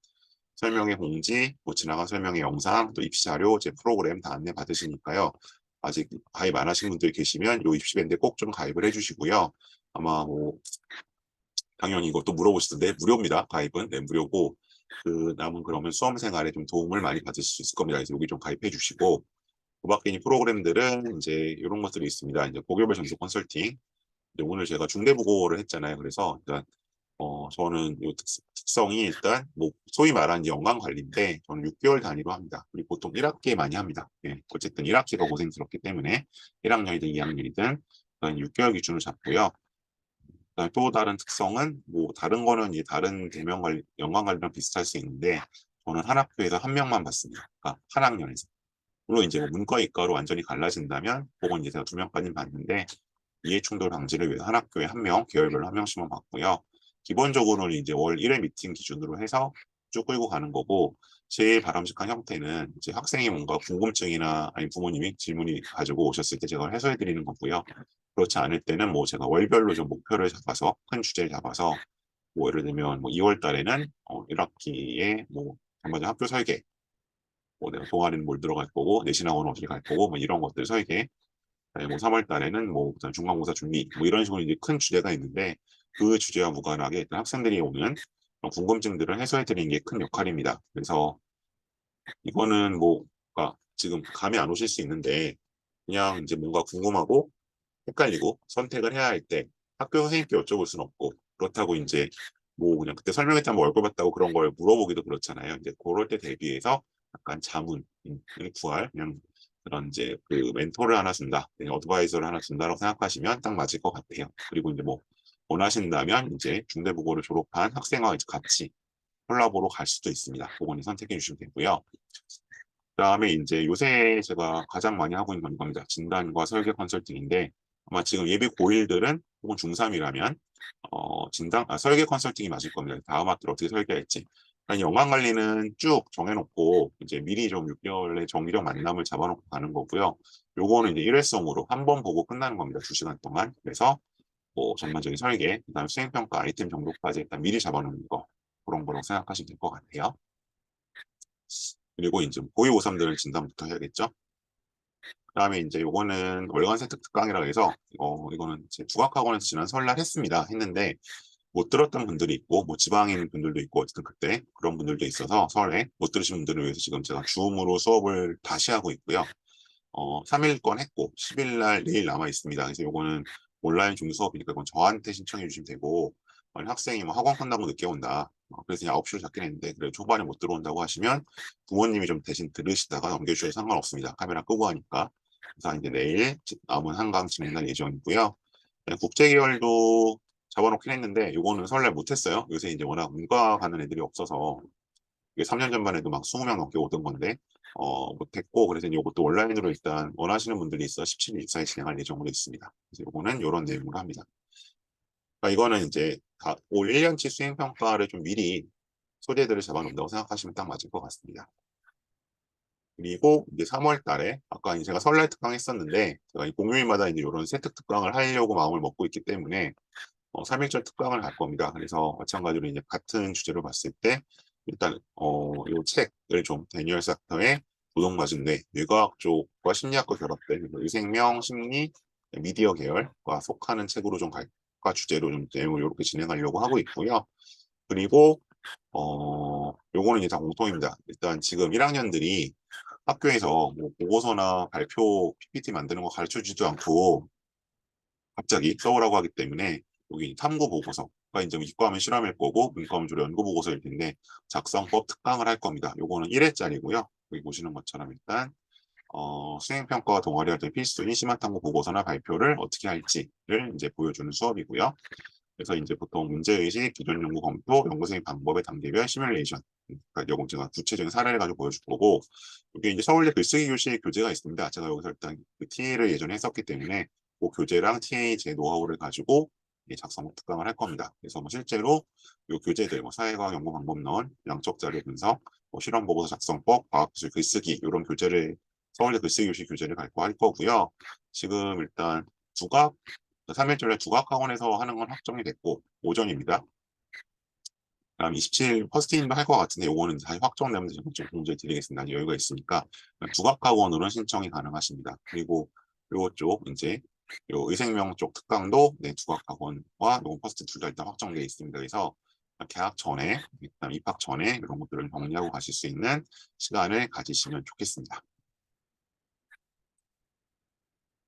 설명회 공지, 뭐 지나간 설명회 영상, 또 입시 자료, 제 프로그램 다 안내 받으시니까요. 아직 가입 안 하신 분들 계시면 요 입시 밴드에 꼭 좀 가입을 해주시고요. 아마 뭐, 당연히 이것도 물어보시던데, 무료입니다. 가입은. 네, 무료고. 그 남은 그러면 수험 생활에 좀 도움을 많이 받으실 수 있을 겁니다. 그래서 여기 좀 가입해 주시고, 그 밖에 이 프로그램들은 이제 이런 것들이 있습니다. 이제 고교별 전수 컨설팅. 이제 오늘 제가 중대보고를 했잖아요. 그래서 일단 저는 이 특성이 일단 뭐 소위 말하는 연관 관리인데 저는 6개월 단위로 합니다. 그리고 보통 1학기에 많이 합니다. 예, 어쨌든 1학기가 고생스럽기 때문에 1학년이든 2학년이든 6개월 기준으로 잡고요. 그다음에 또 다른 특성은 뭐 다른 거는 이 다른 대면 관리, 연관 관리랑 비슷할 수 있는데 저는 한 학교에서 한 명만 받습니다. 그러니까 한 학년에서. 물론 이제 뭐 문과 이과로 완전히 갈라진다면 그건 이제 제가 2명까지 받는데 이해 충돌 방지를 위해서 한 학교에 한 명, 계열별로 한 명씩만 받고요. 기본적으로는 이제 월 1회 미팅 기준으로 해서 쭉 끌고 가는 거고 제일 바람직한 형태는 이제 학생이 뭔가 궁금증이나 아니 부모님이 질문이 가지고 오셨을 때 제가 해소해 드리는 거고요. 그렇지 않을 때는 뭐 제가 월별로 좀 목표를 잡아서 큰 주제를 잡아서 뭐 예를 들면 뭐 2월 달에는 1학기에 뭐 한번 학교 설계 뭐 내가 동아리는 뭘 들어갈 거고 내신학원은 어디 갈 거고 뭐 이런 것들 설계 뭐 3월 달에는 뭐 중간고사 준비 뭐 이런 식으로 이제 큰 주제가 있는데 그 주제와 무관하게 일단 학생들이 오는 궁금증들을 해소해 드리는 게 큰 역할입니다. 그래서 이거는 뭐 그러니까 지금 감이 안 오실 수 있는데 그냥 이제 뭔가 궁금하고 헷갈리고 선택을 해야 할 때 학교 선생님께 여쭤볼 수는 없고 그렇다고 이제 뭐 그냥 그때 설명했다면 월급 받다고 그런 걸 물어보기도 그렇잖아요. 이제 그럴 때 대비해서 약간 자문을 구할 그냥 그런 이제 그 멘토를 하나 준다, 어드바이저를 하나 준다라고 생각하시면 딱 맞을 것 같아요. 그리고 이제 뭐 원하신다면 이제 중대국어를 졸업한 학생과 이제 같이 콜라보로 갈 수도 있습니다. 그거는 선택해 주시면 되고요. 그다음에 이제 요새 제가 가장 많이 하고 있는 건 이겁니다. 진단과 설계 컨설팅인데 아마 지금 예비 고1들은 혹은 중3이라면 설계 컨설팅이 맞을 겁니다. 다음 학기를 어떻게 설계할지. 연관 관리는 쭉 정해놓고 이제 미리 좀 6개월의 정기적 만남을 잡아놓고 가는 거고요. 요거는 이제 일회성으로 한 번 보고 끝나는 겁니다. 2시간 동안. 그래서 뭐 전반적인 설계, 그다음에 수행평가 아이템 정도까지 일단 미리 잡아놓는 거 그런 거로 생각하시면 될 것 같아요. 그리고 이제 고위 고3들은 진단부터 해야겠죠. 그다음에 이제 요거는 월간생 특강이라고 해서 이거는 제 국악학원에서 지난 설날 했습니다. 했는데 못 들었던 분들이 있고 뭐 지방에 있는 분들도 있고 어쨌든 그때 그런 분들도 있어서 설에 못 들으신 분들을 위해서 지금 제가 줌으로 수업을 다시 하고 있고요. 3일권 했고 10일 날 내일 남아 있습니다. 그래서 요거는 온라인 중 수업이니까 이건 저한테 신청해 주시면 되고 만약 학생이 뭐 학원 끝나고 늦게 온다. 그래서 그냥 9시로 잡긴 했는데 그래 초반에 못 들어온다고 하시면 부모님이 좀 대신 들으시다가 넘겨주셔도 상관없습니다. 카메라 끄고 하니까. 그래서 이제 내일 남은 한강 진행할 예정이고요. 국제계열도 잡아놓긴 했는데 요거는 설날 못했어요. 요새 이제 워낙 문과 가는 애들이 없어서 이게 3년 전만 해도 막 20명 넘게 오던 건데 못했고 그래서 이것도 온라인으로 일단 원하시는 분들이 있어 17일 이사에 진행할 예정으로 있습니다. 그래서 요거는 이런 내용으로 합니다. 그러니까 이거는 이제 올 1년치 수행평가를 좀 미리 소재들을 잡아놓는다고 생각하시면 딱 맞을 것 같습니다. 그리고 이제 3월 달에 아까 제가 설날 특강 했었는데 제가 이 공휴일마다 이제 이런 세특 특강을 하려고 마음을 먹고 있기 때문에 3일절 특강을 할 겁니다. 그래서 마찬가지로 이제 같은 주제로 봤을 때 일단 이 책을 좀 데니얼 사터의 도덕맞은 뇌, 뇌과학 쪽과 심리학과 결합된 의생명, 심리, 미디어 계열과 속하는 책으로 좀 갈까 주제로 좀 내용을 이렇게 진행하려고 하고 있고요. 그리고 요거는 이제 다 공통입니다. 일단 지금 1학년들이 학교에서 뭐 보고서나 발표 PPT 만드는 거 가르쳐 주지도 않고 갑자기 써오라고 하기 때문에 여기 탐구 보고서가 이제 이과하면 실험일 거고 문과하면 주로 연구 보고서일 텐데 작성법 특강을 할 겁니다. 요거는 1회짜리고요. 여기 보시는 것처럼 일단 수행평가와 동아리 할 때 필수인 심화탐구 보고서나 발표를 어떻게 할지를 이제 보여주는 수업이고요. 그래서 이제 보통 문제의식, 기존 연구 검토, 연구생의 방법의 단계별 시뮬레이션. 그러니까 요거 제가 구체적인 사례를 가지고 보여줄 거고, 이게 이제 서울대 글쓰기 교실 교재가 있습니다. 제가 여기서 일단 그 TA를 예전에 했었기 때문에 그 교재랑 TA 제 노하우를 가지고 작성 특강을 할 겁니다. 그래서 뭐 실제로 이 교재들, 뭐 사회과학 연구 방법론, 양적 자료 분석, 뭐 실험 보고서 작성법, 과학기술 글쓰기 이런 교재를 서울대 글쓰기 교실 교재를 갖고 할 거고요. 지금 일단 국악 3일절에 국악학원에서 하는 건 확정이 됐고 오전입니다. 그다음 27일 퍼스트인도 할 것 같은데 요거는 다시 확정되면 제가 좀 공지해 드리겠습니다. 여유가 있으니까 국악학원으로는 신청이 가능하십니다. 그리고 요쪽 이제 요 의생명 쪽 특강도 네, 국악학원과 요거 퍼스트 둘 다 일단 확정되어 있습니다. 그래서 개학 전에 일단 입학 전에 이런 것들을 정리하고 가실 수 있는 시간을 가지시면 좋겠습니다.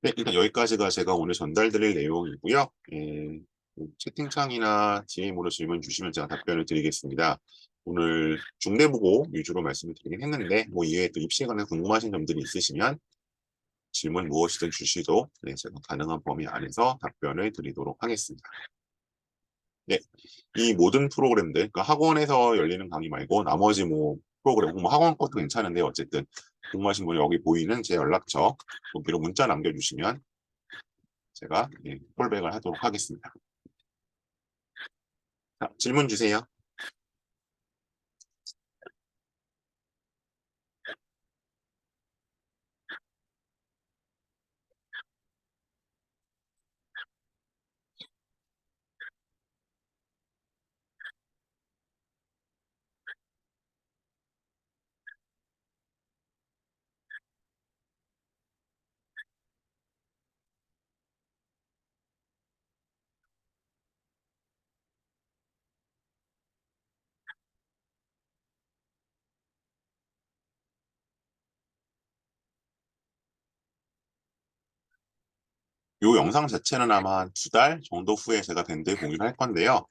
네, 일단 여기까지가 제가 오늘 전달드릴 내용이고요. 뭐 채팅창이나 DM으로 질문 주시면 제가 답변을 드리겠습니다. 오늘 중대보고 위주로 말씀을 드리긴 했는데 뭐 이외에 또 입시에 관해 궁금하신 점들이 있으시면 질문 무엇이든 주시도 네, 제가 가능한 범위 안에서 답변을 드리도록 하겠습니다. 네, 이 모든 프로그램들, 그러니까 학원에서 열리는 강의 말고 나머지 뭐 프로그램, 뭐 학원 것도 괜찮은데 어쨌든 궁금하신 분이 여기 보이는 제 연락처 여기로 문자 남겨주시면 제가 콜백을 하도록 하겠습니다. 자, 질문 주세요. 이 영상 자체는 아마 한 2달 정도 후에 제가 밴드에 공유를 할 건데요.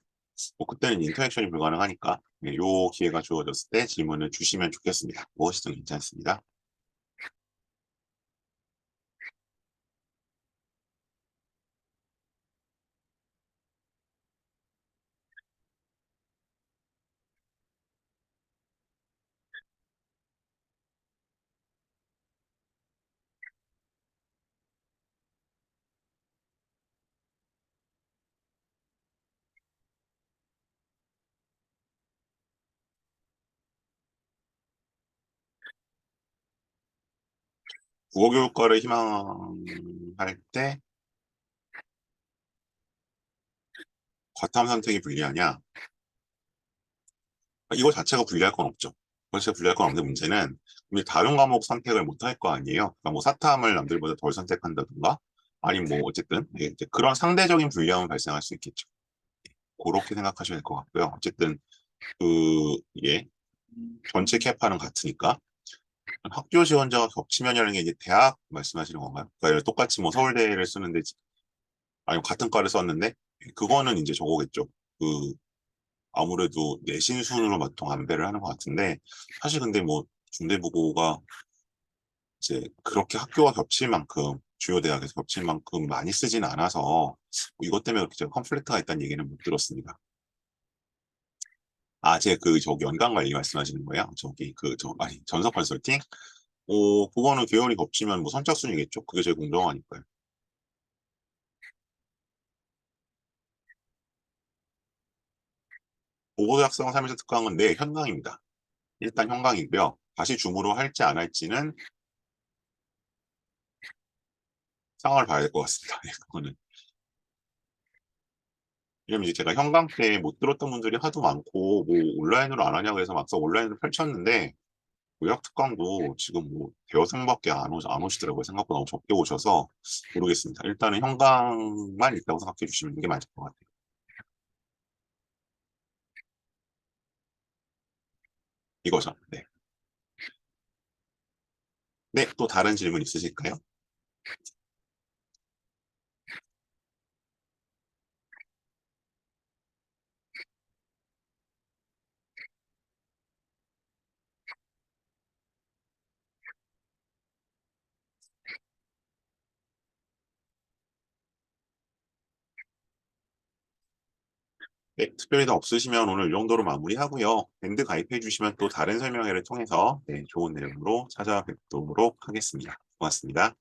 뭐 그때는 인터랙션이 불가능하니까 이 기회가 주어졌을 때 질문을 주시면 좋겠습니다. 무엇이든 괜찮습니다. 국어교육과를 희망할 때 과탐 선택이 불리하냐? 이거 자체가 불리할 건 없죠. 이거 자체가 불리할 건 없는 문제는 우리 다른 과목 선택을 못 할 거 아니에요. 그러니까 뭐 사탐을 남들보다 덜 선택한다든가 아니면 뭐 어쨌든 이제 그런 상대적인 불리함은 발생할 수 있겠죠. 그렇게 생각하셔야 될 것 같고요. 어쨌든 이게 전체 캐파는 같으니까 학교 지원자가 겹치면이라는 게 이제 대학 말씀하시는 건가요? 그러니까 똑같이 뭐 서울대를 쓰는데 아니면 같은 과를 썼는데 그거는 이제 저거겠죠. 아무래도 내신 순으로 보통 안배를 하는 것 같은데 사실 근데 뭐 중대부고가 이제 그렇게 학교가 겹칠 만큼 주요 대학에서 겹칠 만큼 많이 쓰진 않아서 뭐 이것 때문에 그렇게 제가 컴플렉트가 있다는 얘기는 못 들었습니다. 아, 제 저기 연관 관리 말씀하시는 거예요? 아니, 전서 컨설팅? 그거는 교원이 겹치면 뭐 선착순이겠죠? 그게 제일 공정하니까요. 보고학생 3일차 특강은 네, 현강입니다. 일단 현강이고요. 다시 줌으로 할지 안 할지는 상황을 봐야 될 것 같습니다. 네, 그거는. 왜냐면 이제 제가 현강 때 못 들었던 분들이 하도 많고, 뭐 온라인으로 안 하냐고 해서 막상 온라인으로 펼쳤는데, 의학 특강도 지금 뭐 대여섯 명밖에 안 오시더라고요. 생각보다 너무 적게 오셔서 모르겠습니다. 일단은 현강만 있다고 생각해 주시면 게 맞을 것 같아요. 이거죠. 네. 네, 또 다른 질문 있으실까요? 네, 특별히 더 없으시면 오늘 이 정도로 마무리하고요. 밴드 가입해 주시면 또 다른 설명회를 통해서 네, 좋은 내용으로 찾아뵙도록 하겠습니다. 고맙습니다.